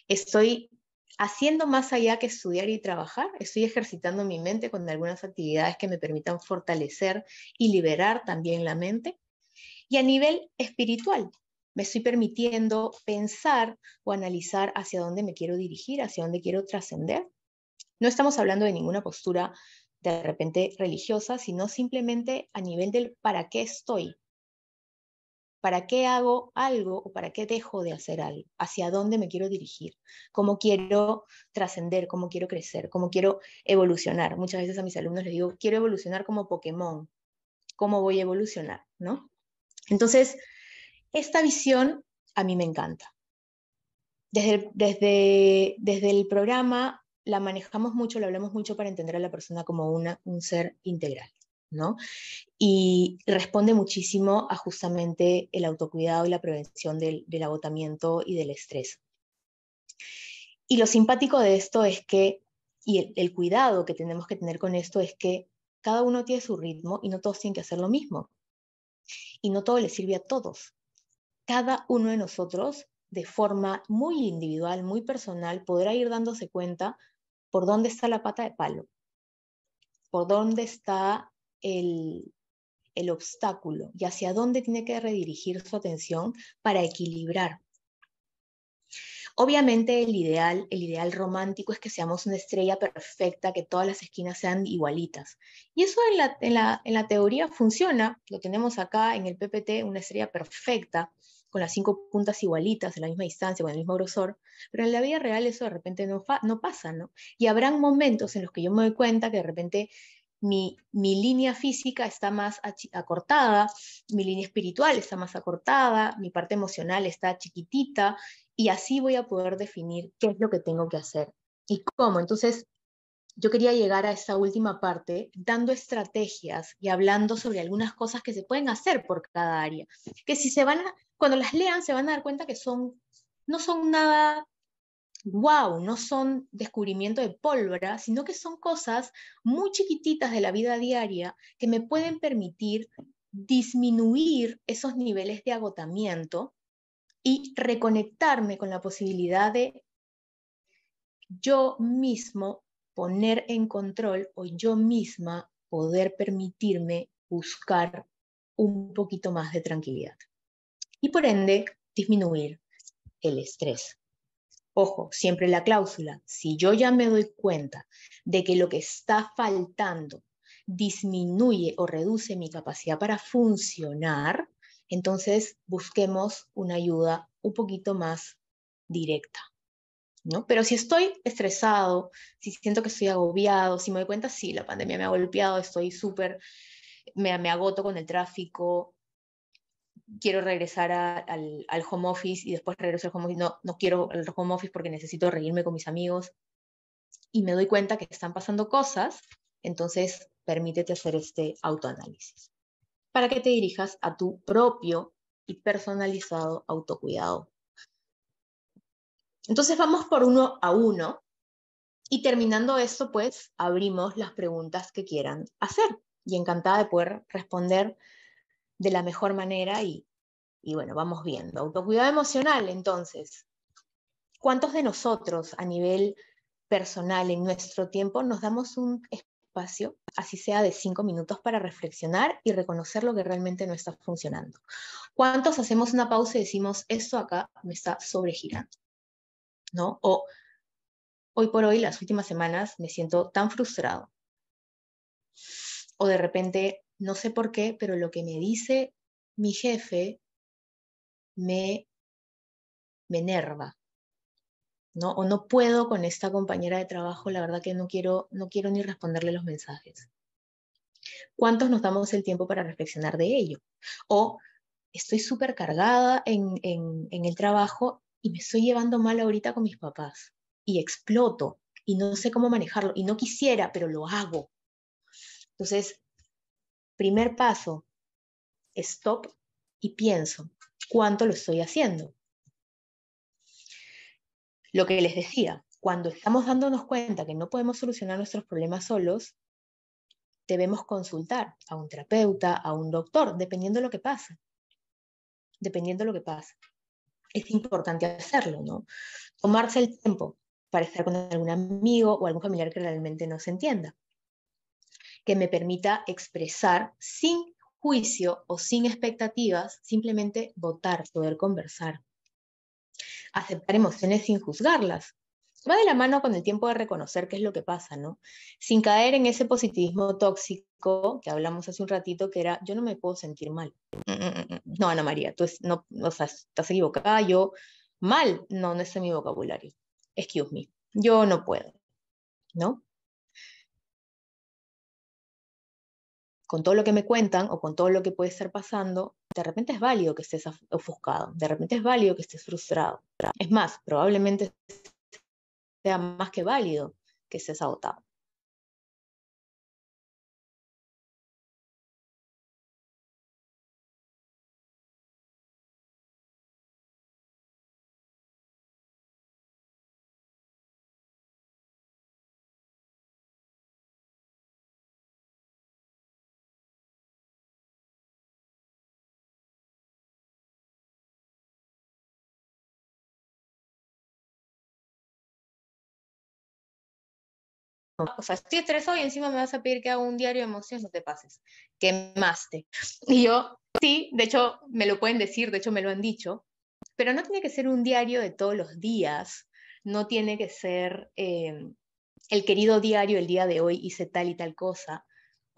Estoy haciendo más allá que estudiar y trabajar, estoy ejercitando mi mente con algunas actividades que me permitan fortalecer y liberar también la mente. Y a nivel espiritual, me estoy permitiendo pensar o analizar hacia dónde me quiero dirigir, hacia dónde quiero trascender. No estamos hablando de ninguna postura de repente religiosa, sino simplemente a nivel del para qué estoy, para qué hago algo o para qué dejo de hacer algo, hacia dónde me quiero dirigir, cómo quiero trascender, cómo quiero crecer, cómo quiero evolucionar. Muchas veces a mis alumnos les digo, quiero evolucionar como Pokémon, ¿cómo voy a evolucionar? ¿No? Entonces, esta visión a mí me encanta. Desde el programa la manejamos mucho, la hablamos mucho para entender a la persona como un ser integral, ¿no? Y responde muchísimo a justamente el autocuidado y la prevención del agotamiento y del estrés. Y lo simpático de esto es que, y el cuidado que tenemos que tener con esto es que cada uno tiene su ritmo y no todos tienen que hacer lo mismo. Y no todo le sirve a todos. Cada uno de nosotros, de forma muy individual, muy personal, podrá ir dándose cuenta por dónde está la pata de palo, por dónde está el obstáculo y hacia dónde tiene que redirigir su atención para equilibrar. Obviamente el ideal romántico es que seamos una estrella perfecta, que todas las esquinas sean igualitas. Y eso en la teoría funciona, lo tenemos acá en el PPT, una estrella perfecta, con las 5 puntas igualitas, en la misma distancia, con el mismo grosor, pero en la vida real eso de repente no pasa, ¿no? Y habrán momentos en los que yo me doy cuenta que de repente mi línea física está más acortada, mi línea espiritual está más acortada, mi parte emocional está chiquitita, y así voy a poder definir qué es lo que tengo que hacer y cómo. Entonces, yo quería llegar a esta última parte dando estrategias y hablando sobre algunas cosas que se pueden hacer por cada área, que si cuando las lean se van a dar cuenta que no son nada wow, no son descubrimiento de pólvora, sino que son cosas muy chiquititas de la vida diaria que me pueden permitir disminuir esos niveles de agotamiento y reconectarme con la posibilidad de yo mismo poner en control o yo misma poder permitirme buscar un poquito más de tranquilidad y por ende disminuir el estrés. Ojo, siempre la cláusula, si yo ya me doy cuenta de que lo que está faltando disminuye o reduce mi capacidad para funcionar, entonces busquemos una ayuda un poquito más directa, ¿no? Pero si estoy estresado, si siento que estoy agobiado, si me doy cuenta, sí, la pandemia me ha golpeado, estoy me agoto con el tráfico, quiero regresar al home office y después regreso al home office, no quiero el home office porque necesito reírme con mis amigos y me doy cuenta que están pasando cosas, entonces permítete hacer este autoanálisis para que te dirijas a tu propio y personalizado autocuidado. Entonces vamos por uno a uno y terminando esto, pues abrimos las preguntas que quieran hacer y encantada de poder responder de la mejor manera y bueno, vamos viendo. Autocuidado emocional, entonces, ¿cuántos de nosotros a nivel personal en nuestro tiempo nos damos un espacio, así sea de 5 minutos, para reflexionar y reconocer lo que realmente no está funcionando? ¿Cuántos hacemos una pausa y decimos, esto acá me está sobregirando? ¿No? O hoy por hoy, las últimas semanas, me siento tan frustrado. O de repente, no sé por qué, pero lo que me dice mi jefe me enerva, ¿no? O no puedo con esta compañera de trabajo, la verdad que no quiero ni responderle los mensajes. ¿Cuántos nos damos el tiempo para reflexionar de ello? O estoy súper cargada en el trabajo y me estoy llevando mal ahorita con mis papás y exploto y no sé cómo manejarlo y no quisiera, pero lo hago. Entonces, primer paso, stop y pienso, ¿cuánto lo estoy haciendo? Lo que les decía, cuando estamos dándonos cuenta que no podemos solucionar nuestros problemas solos, debemos consultar a un terapeuta, a un doctor, dependiendo de lo que pasa. Dependiendo de lo que pasa. Es importante hacerlo, ¿no? Tomarse el tiempo para estar con algún amigo o algún familiar que realmente nos entienda, que me permita expresar sin juicio o sin expectativas, simplemente votar, poder conversar. Aceptar emociones sin juzgarlas. Va de la mano con el tiempo de reconocer qué es lo que pasa, ¿no? Sin caer en ese positivismo tóxico que hablamos hace un ratito, que era, yo no me puedo sentir mal. No, Ana María, no, o sea, estás equivocada, yo mal, no está en mi vocabulario. Excuse me, yo no puedo, ¿no? Con todo lo que me cuentan o con todo lo que puede estar pasando, de repente es válido que estés ofuscado, de repente es válido que estés frustrado. Es más, probablemente sea más que válido que estés agotado. O sea, estoy estresado y encima me vas a pedir que haga un diario de emociones, no te pases, quemaste. Y yo, sí, de hecho me lo pueden decir, de hecho me lo han dicho, pero no tiene que ser un diario de todos los días, no tiene que ser el querido diario, el día de hoy hice tal y tal cosa.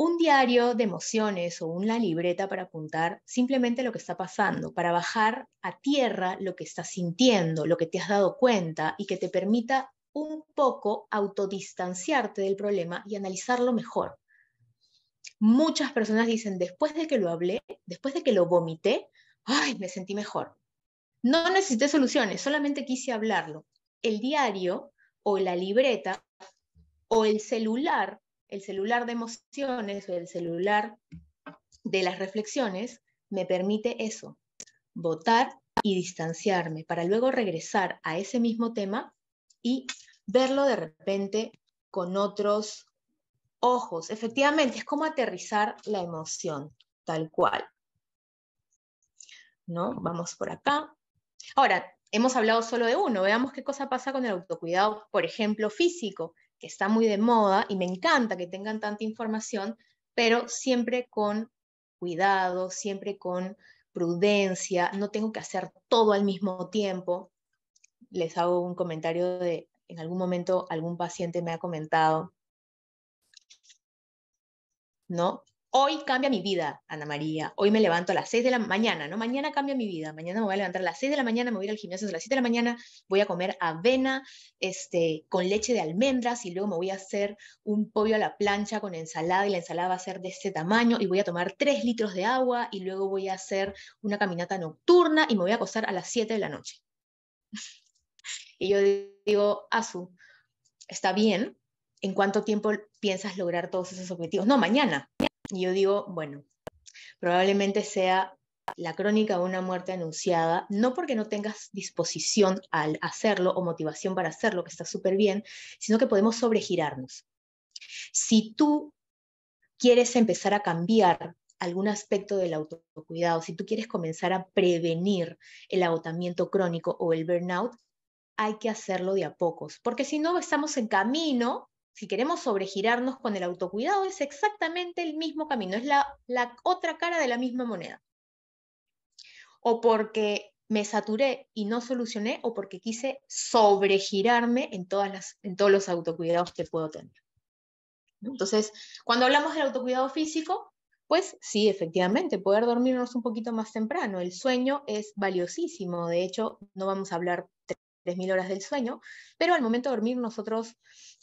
un diario de emociones o una libreta para apuntar simplemente lo que está pasando, para bajar a tierra lo que estás sintiendo, lo que te has dado cuenta y que te permita un poco autodistanciarte del problema y analizarlo mejor. Muchas personas dicen, después de que lo hablé, después de que lo vomité, ¡ay, me sentí mejor! No necesité soluciones, solamente quise hablarlo. El diario o la libreta o el celular de emociones o el celular de las reflexiones, me permite eso, votar y distanciarme para luego regresar a ese mismo tema y verlo de repente con otros ojos. Efectivamente, es como aterrizar la emoción, tal cual. ¿No? Vamos por acá. Ahora, hemos hablado solo de uno. Veamos qué cosa pasa con el autocuidado, por ejemplo, físico, que está muy de moda y me encanta que tengan tanta información, pero siempre con cuidado, siempre con prudencia. No tengo que hacer todo al mismo tiempo. Les hago un comentario de, en algún momento algún paciente me ha comentado, ¿no? Hoy cambia mi vida, Ana María. Hoy me levanto a las 6 de la mañana, ¿no? Mañana cambia mi vida. Mañana me voy a levantar a las 6 de la mañana, me voy a ir al gimnasio a las 7 de la mañana, voy a comer avena con leche de almendras y luego me voy a hacer un pollo a la plancha con ensalada y la ensalada va a ser de este tamaño y voy a tomar 3 litros de agua y luego voy a hacer una caminata nocturna y me voy a acostar a las 7 de la noche. Y yo digo, Azu, está bien. ¿En cuánto tiempo piensas lograr todos esos objetivos? No, mañana. Y yo digo, bueno, probablemente sea la crónica de una muerte anunciada, no porque no tengas disposición al hacerlo o motivación para hacerlo, que está súper bien, sino que podemos sobregirarnos. Si tú quieres empezar a cambiar algún aspecto del autocuidado, si tú quieres comenzar a prevenir el agotamiento crónico o el burnout, hay que hacerlo de a pocos, porque si no estamos en camino. Si queremos sobregirarnos con el autocuidado, es exactamente el mismo camino, es la otra cara de la misma moneda. O porque me saturé y no solucioné, o porque quise sobregirarme en todos los autocuidados que puedo tener. Entonces, cuando hablamos del autocuidado físico, pues sí, efectivamente, poder dormirnos un poquito más temprano. El sueño es valiosísimo. De hecho, no vamos a hablar 3.000 horas del sueño, pero al momento de dormir nosotros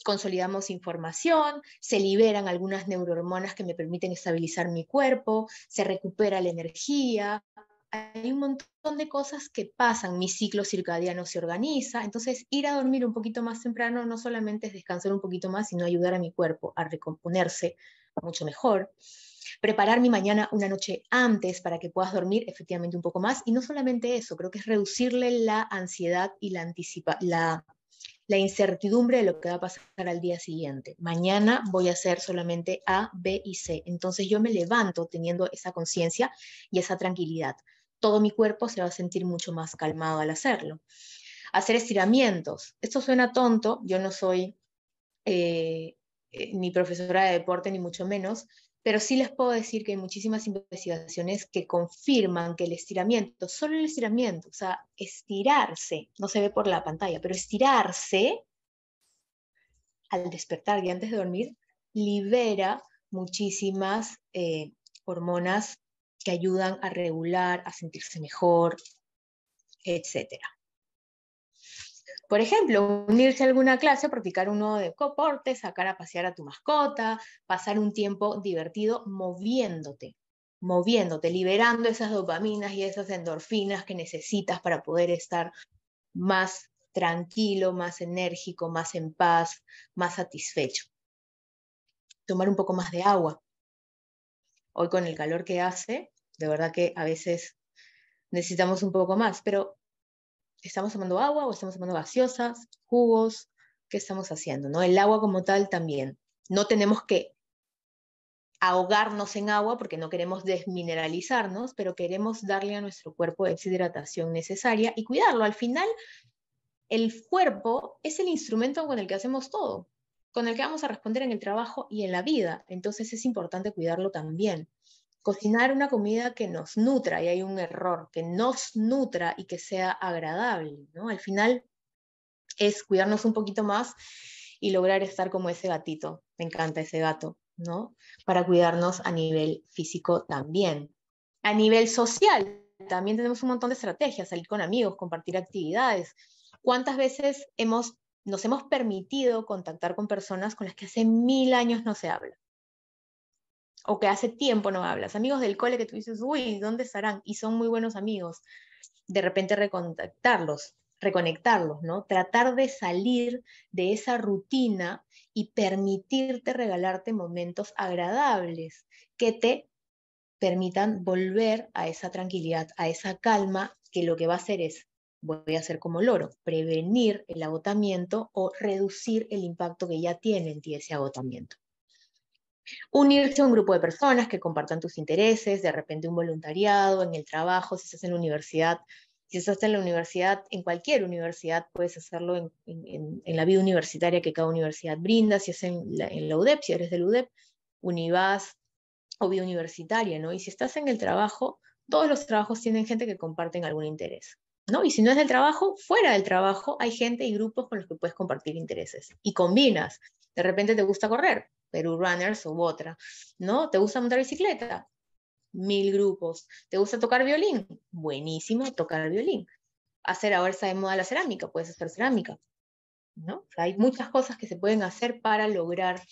consolidamos información, se liberan algunas neurohormonas que me permiten estabilizar mi cuerpo, se recupera la energía, hay un montón de cosas que pasan, mi ciclo circadiano se organiza, entonces ir a dormir un poquito más temprano no solamente es descansar un poquito más, sino ayudar a mi cuerpo a recomponerse mucho mejor. Preparar mi mañana una noche antes para que puedas dormir efectivamente un poco más, y no solamente eso, creo que es reducirle la ansiedad y la incertidumbre de lo que va a pasar al día siguiente. Mañana voy a hacer solamente A, B y C. Entonces yo me levanto teniendo esa conciencia y esa tranquilidad. Todo mi cuerpo se va a sentir mucho más calmado al hacerlo. Hacer estiramientos. Esto suena tonto, yo no soy ni profesora de deporte ni mucho menos, pero sí les puedo decir que hay muchísimas investigaciones que confirman que el estiramiento, solo el estiramiento, o sea, estirarse, no se ve por la pantalla, pero estirarse al despertar y antes de dormir, libera muchísimas hormonas que ayudan a regular, a sentirse mejor, etc. Por ejemplo, unirse a alguna clase, practicar uno de deporte, sacar a pasear a tu mascota, pasar un tiempo divertido moviéndote, liberando esas dopaminas y esas endorfinas que necesitas para poder estar más tranquilo, más enérgico, más en paz, más satisfecho. Tomar un poco más de agua. Hoy con el calor que hace, de verdad que a veces necesitamos un poco más, pero ¿estamos tomando agua o estamos tomando gaseosas, jugos? ¿Qué estamos haciendo? ¿No? El agua como tal también. No tenemos que ahogarnos en agua porque no queremos desmineralizarnos, pero queremos darle a nuestro cuerpo esa hidratación necesaria y cuidarlo. Al final, el cuerpo es el instrumento con el que hacemos todo, con el que vamos a responder en el trabajo y en la vida. Entonces es importante cuidarlo también. Cocinar una comida que nos nutra, y hay un error, que nos nutra y que sea agradable, ¿no? Al final es cuidarnos un poquito más y lograr estar como ese gatito. Me encanta ese gato. ¿no? Para cuidarnos a nivel físico también. A nivel social, también tenemos un montón de estrategias, salir con amigos, compartir actividades. ¿Cuántas veces nos hemos permitido contactar con personas con las que hace 1000 años no se habla? O que hace tiempo no hablas. Amigos del cole que tú dices, uy, ¿dónde estarán? Y son muy buenos amigos. De repente reconectarlos, ¿no? Tratar de salir de esa rutina y permitirte regalarte momentos agradables que te permitan volver a esa tranquilidad, a esa calma, que lo que va a hacer es, voy a hacer como loro, prevenir el agotamiento o reducir el impacto que ya tiene en ti ese agotamiento. Unirse a un grupo de personas que compartan tus intereses, de repente un voluntariado en el trabajo, si estás en la universidad. Si estás en la universidad, en cualquier universidad, puedes hacerlo en la vida universitaria que cada universidad brinda. Si es en la UDEP, si eres del UDEP, Univas o vida universitaria, ¿no? Y si estás en el trabajo, todos los trabajos tienen gente que comparten algún interés, ¿no? Y si no es del trabajo, fuera del trabajo hay gente y grupos con los que puedes compartir intereses. Y combinas. De repente te gusta correr, Perú Runners u otra, ¿no? ¿Te gusta montar bicicleta? 1000 grupos. ¿Te gusta tocar violín? Buenísimo, tocar violín. Ahora está de moda la cerámica, puedes hacer cerámica, ¿no? O sea, hay muchas cosas que se pueden hacer para lograr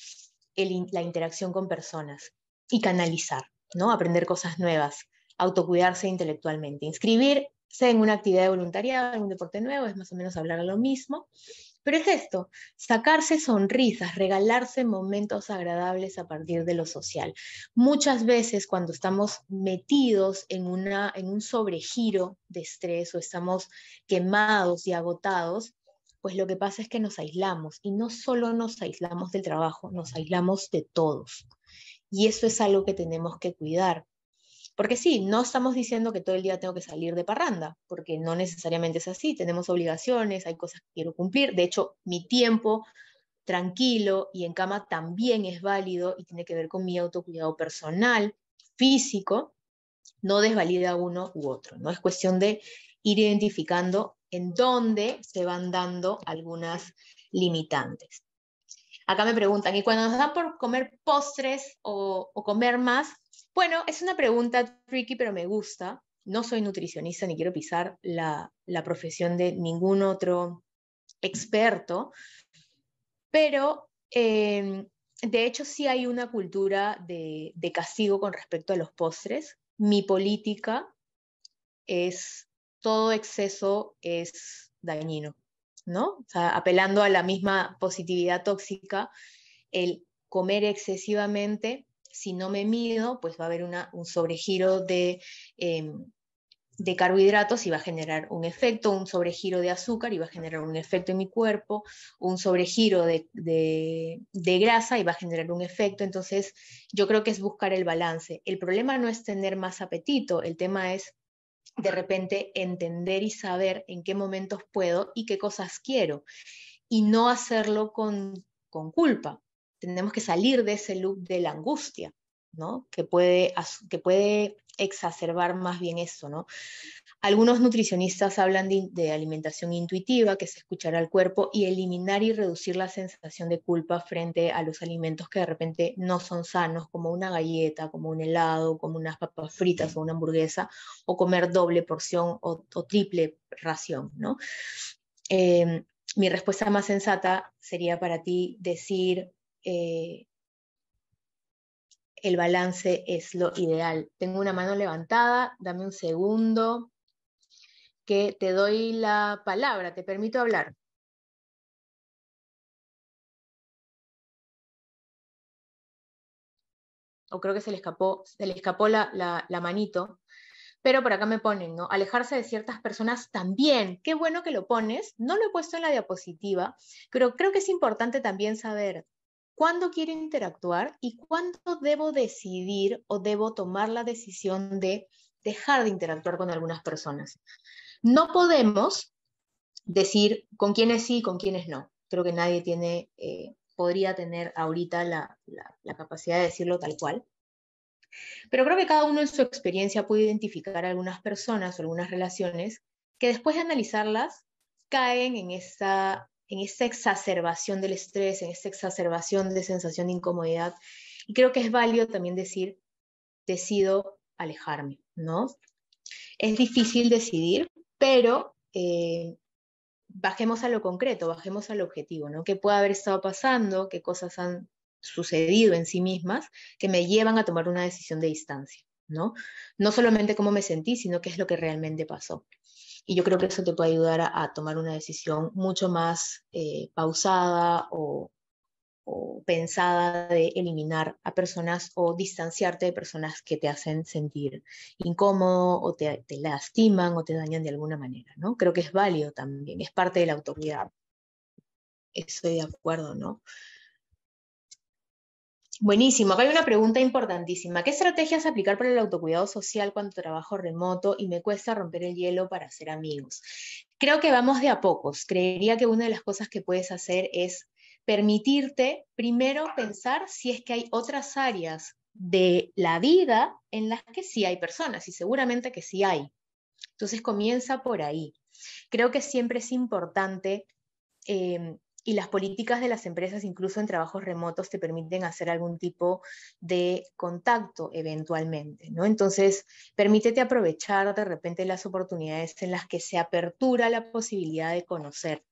la interacción con personas y canalizar, ¿no? Aprender cosas nuevas, autocuidarse intelectualmente, inscribirse en una actividad de voluntariado, en un deporte nuevo, es más o menos hablar a lo mismo. Pero es esto, sacarse sonrisas, regalarse momentos agradables a partir de lo social. Muchas veces cuando estamos metidos en un sobregiro de estrés o estamos quemados y agotados, pues lo que pasa es que nos aislamos y no solo nos aislamos del trabajo, nos aislamos de todos. Y eso es algo que tenemos que cuidar. Porque sí, no estamos diciendo que todo el día tengo que salir de parranda, porque no necesariamente es así, tenemos obligaciones, hay cosas que quiero cumplir. De hecho, mi tiempo tranquilo y en cama también es válido y tiene que ver con mi autocuidado personal, físico, no desvalida uno u otro, ¿no? Es cuestión de ir identificando en dónde se van dando algunas limitantes. Acá me preguntan, ¿y cuando nos dan por comer postres o comer más? Bueno, es una pregunta tricky, pero me gusta. No soy nutricionista ni quiero pisar la profesión de ningún otro experto, pero de hecho sí hay una cultura de castigo con respecto a los postres. Mi política es todo exceso es dañino, ¿no? O sea, apelando a la misma positividad tóxica, el comer excesivamente, si no me mido, pues va a haber un sobregiro de carbohidratos y va a generar un efecto, un sobregiro de azúcar y va a generar un efecto en mi cuerpo, un sobregiro de grasa y va a generar un efecto. Entonces, yo creo que es buscar el balance. El problema no es tener más apetito, el tema es de repente entender y saber en qué momentos puedo y qué cosas quiero y no hacerlo con culpa. Tenemos que salir de ese loop de la angustia, ¿no? Que puede exacerbar más bien esto, ¿no? Algunos nutricionistas hablan de alimentación intuitiva, que es escuchar al cuerpo y eliminar y reducir la sensación de culpa frente a los alimentos que de repente no son sanos, como una galleta, como un helado, como unas papas fritas o una hamburguesa, o comer doble porción o triple ración, ¿no? Mi respuesta más sensata sería para ti decir, el balance es lo ideal. Tengo una mano levantada, dame un segundo que te doy la palabra, te permito hablar. O creo que se le escapó la manito. Pero por acá me ponen, ¿no? Alejarse de ciertas personas también. Qué bueno que lo pones. No lo he puesto en la diapositiva, pero creo que es importante también saber cuándo quiero interactuar y cuándo debo decidir o debo tomar la decisión de dejar de interactuar con algunas personas. No podemos decir con quiénes sí y con quiénes no. Creo que nadie podría tener ahorita la capacidad de decirlo tal cual. Pero creo que cada uno en su experiencia puede identificar algunas personas o algunas relaciones que después de analizarlas caen en esa exacerbación del estrés, en esa exacerbación de sensación de incomodidad Y creo que es válido también decir, decido alejarme, ¿no? Es difícil decidir, pero bajemos a lo concreto, bajemos al objetivo, ¿no? ¿Qué puede haber estado pasando? ¿Qué cosas han sucedido en sí mismas que me llevan a tomar una decisión de distancia, ¿no? No solamente cómo me sentí, sino qué es lo que realmente pasó. Y yo creo que eso te puede ayudar a tomar una decisión mucho más pausada o pensada de eliminar a personas o distanciarte de personas que te hacen sentir incómodo o te lastiman o te dañan de alguna manera, ¿no? Creo que es válido también, es parte del autocuidado. Estoy de acuerdo, ¿no? Buenísimo, acá hay una pregunta importantísima. ¿Qué estrategias aplicar para el autocuidado social cuando trabajo remoto y me cuesta romper el hielo para hacer amigos? Creo que vamos de a pocos. Creería que una de las cosas que puedes hacer es permitirte primero pensar si es que hay otras áreas de la vida en las que sí hay personas, y seguramente que sí hay. Entonces comienza por ahí. Creo que siempre es importante y las políticas de las empresas, incluso en trabajos remotos, te permiten hacer algún tipo de contacto eventualmente, ¿no? Entonces, permítete aprovechar de repente las oportunidades en las que se apertura la posibilidad de conocer.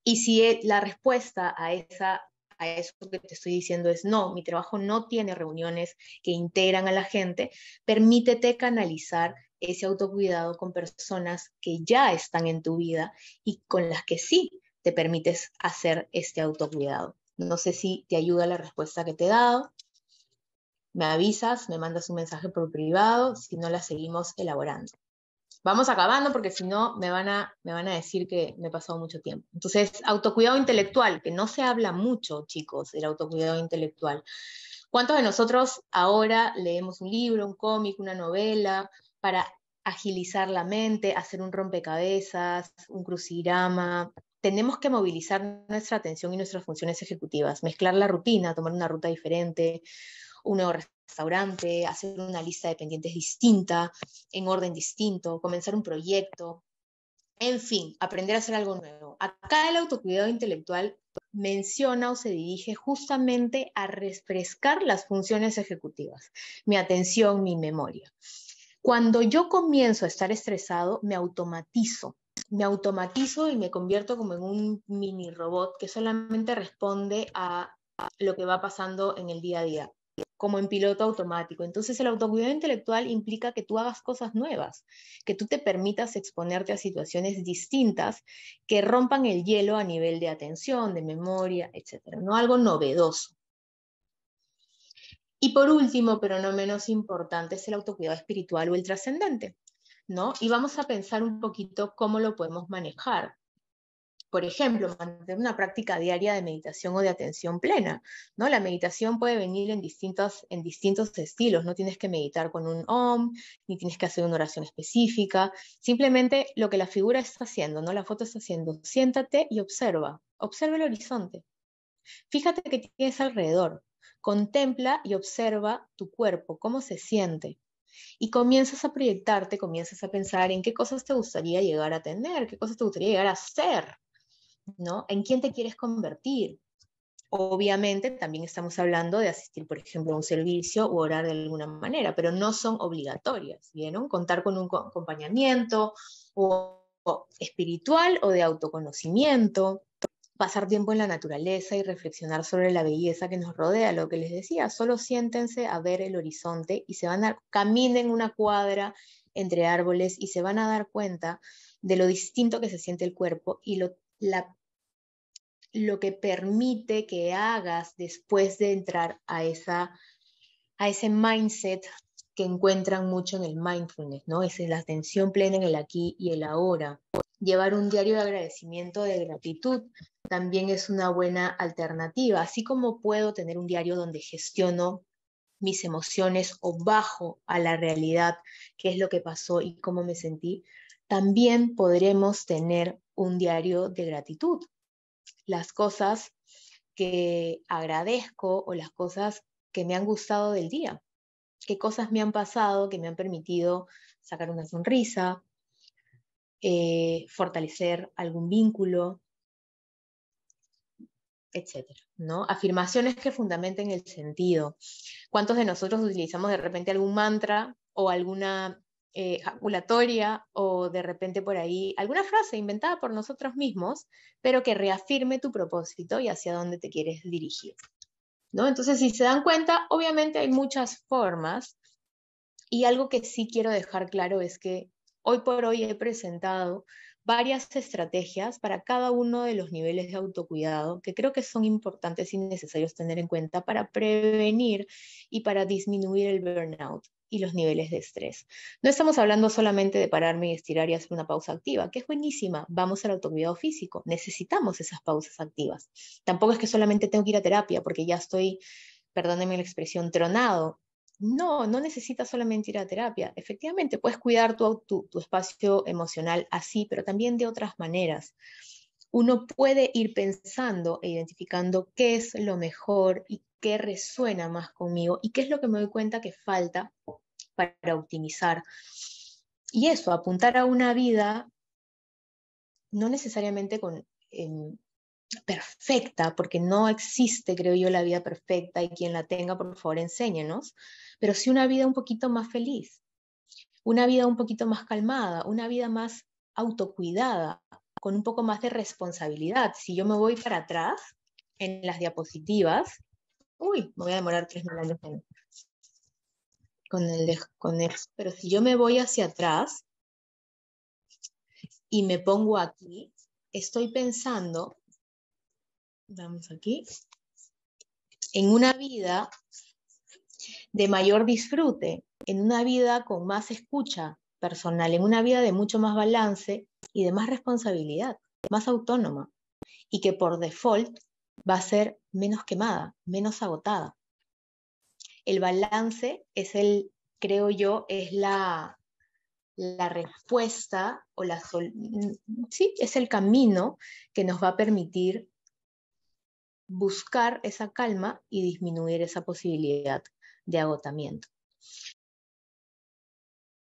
Y si la respuesta a eso que te estoy diciendo es no, mi trabajo no tiene reuniones que integran a la gente, permítete canalizar ese autocuidado con personas que ya están en tu vida y con las que sí te permites hacer este autocuidado. No sé si te ayuda la respuesta que te he dado. Me avisas, me mandas un mensaje por privado, si no la seguimos elaborando. Vamos acabando porque si no me van a decir que me he pasado mucho tiempo. Entonces, autocuidado intelectual, que no se habla mucho, chicos, del autocuidado intelectual. ¿Cuántos de nosotros ahora leemos un libro, un cómic, una novela para agilizar la mente, hacer un rompecabezas, un crucigrama? Tenemos que movilizar nuestra atención y nuestras funciones ejecutivas, mezclar la rutina, tomar una ruta diferente, un nuevo restaurante, hacer una lista de pendientes distinta, en orden distinto, comenzar un proyecto, en fin, aprender a hacer algo nuevo. Acá el autocuidado intelectual menciona o se dirige justamente a refrescar las funciones ejecutivas, mi atención, mi memoria. Cuando yo comienzo a estar estresado, me automatizo y me convierto como en un mini robot que solamente responde a lo que va pasando en el día a día, como en piloto automático. Entonces el autocuidado intelectual implica que tú hagas cosas nuevas, que tú te permitas exponerte a situaciones distintas que rompan el hielo a nivel de atención, de memoria, etcétera, no algo novedoso. Y por último, pero no menos importante, es el autocuidado espiritual o el trascendente, ¿no? Y vamos a pensar un poquito cómo lo podemos manejar. Por ejemplo, mantener una práctica diaria de meditación o de atención plena, ¿no? La meditación puede venir en distintos estilos, no tienes que meditar con un om, ni tienes que hacer una oración específica, simplemente lo que la figura está haciendo, ¿no? La foto está haciendo, siéntate y observa el horizonte, fíjate qué tienes alrededor, contempla y observa tu cuerpo, cómo se siente, y comienzas a proyectarte, comienzas a pensar en qué cosas te gustaría llegar a tener, qué cosas te gustaría llegar a ser, ¿no? ¿En quién te quieres convertir? Obviamente también estamos hablando de asistir, por ejemplo, a un servicio o orar de alguna manera, pero no son obligatorias, ¿vieron? Contar con un acompañamiento o espiritual o de autoconocimiento, pasar tiempo en la naturaleza y reflexionar sobre la belleza que nos rodea, lo que les decía, solo siéntense a ver el horizonte y caminen una cuadra entre árboles y se van a dar cuenta de lo distinto que se siente el cuerpo y lo que permite que hagas después de entrar a ese mindset que encuentran mucho en el mindfulness, ¿no? Es la atención plena en el aquí y el ahora. Llevar un diario de agradecimiento, de gratitud, también es una buena alternativa, así como puedo tener un diario donde gestiono mis emociones o bajo a la realidad, qué es lo que pasó y cómo me sentí, también podremos tener un diario de gratitud, las cosas que agradezco o las cosas que me han gustado del día, qué cosas me han pasado que me han permitido sacar una sonrisa, fortalecer algún vínculo, etcétera, ¿no? Afirmaciones que fundamenten el sentido. ¿Cuántos de nosotros utilizamos de repente algún mantra o alguna ejaculatoria o de repente por ahí alguna frase inventada por nosotros mismos, pero que reafirme tu propósito y hacia dónde te quieres dirigir, ¿no? Entonces, si se dan cuenta, obviamente hay muchas formas y algo que sí quiero dejar claro es que hoy por hoy he presentado varias estrategias para cada uno de los niveles de autocuidado que creo que son importantes y necesarios tener en cuenta para prevenir y para disminuir el burnout y los niveles de estrés. No estamos hablando solamente de pararme y estirar y hacer una pausa activa, que es buenísima. Vamos al autocuidado físico. Necesitamos esas pausas activas. Tampoco es que solamente tengo que ir a terapia porque ya estoy, perdónenme la expresión, tronado. No, no necesitas solamente ir a terapia. Efectivamente, puedes cuidar tu espacio emocional así, pero también de otras maneras. Uno puede ir pensando e identificando qué es lo mejor y qué resuena más conmigo y qué es lo que me doy cuenta que falta para optimizar. Y eso, apuntar a una vida no necesariamente perfecta, porque no existe, creo yo, la vida perfecta y quien la tenga, por favor, enséñenos, pero sí una vida un poquito más feliz, una vida un poquito más calmada, una vida más autocuidada, con un poco más de responsabilidad. Si yo me voy para atrás en las diapositivas, uy, me voy a demorar 3.000 años con el, pero si yo me voy hacia atrás y me pongo aquí, estoy pensando, vamos aquí, en una vida de mayor disfrute, en una vida con más escucha personal, en una vida de mucho más balance y de más responsabilidad, más autónoma, y que por default va a ser menos quemada, menos agotada. El balance es creo yo, es la respuesta o sí, es el camino que nos va a permitir buscar esa calma y disminuir esa posibilidad de agotamiento.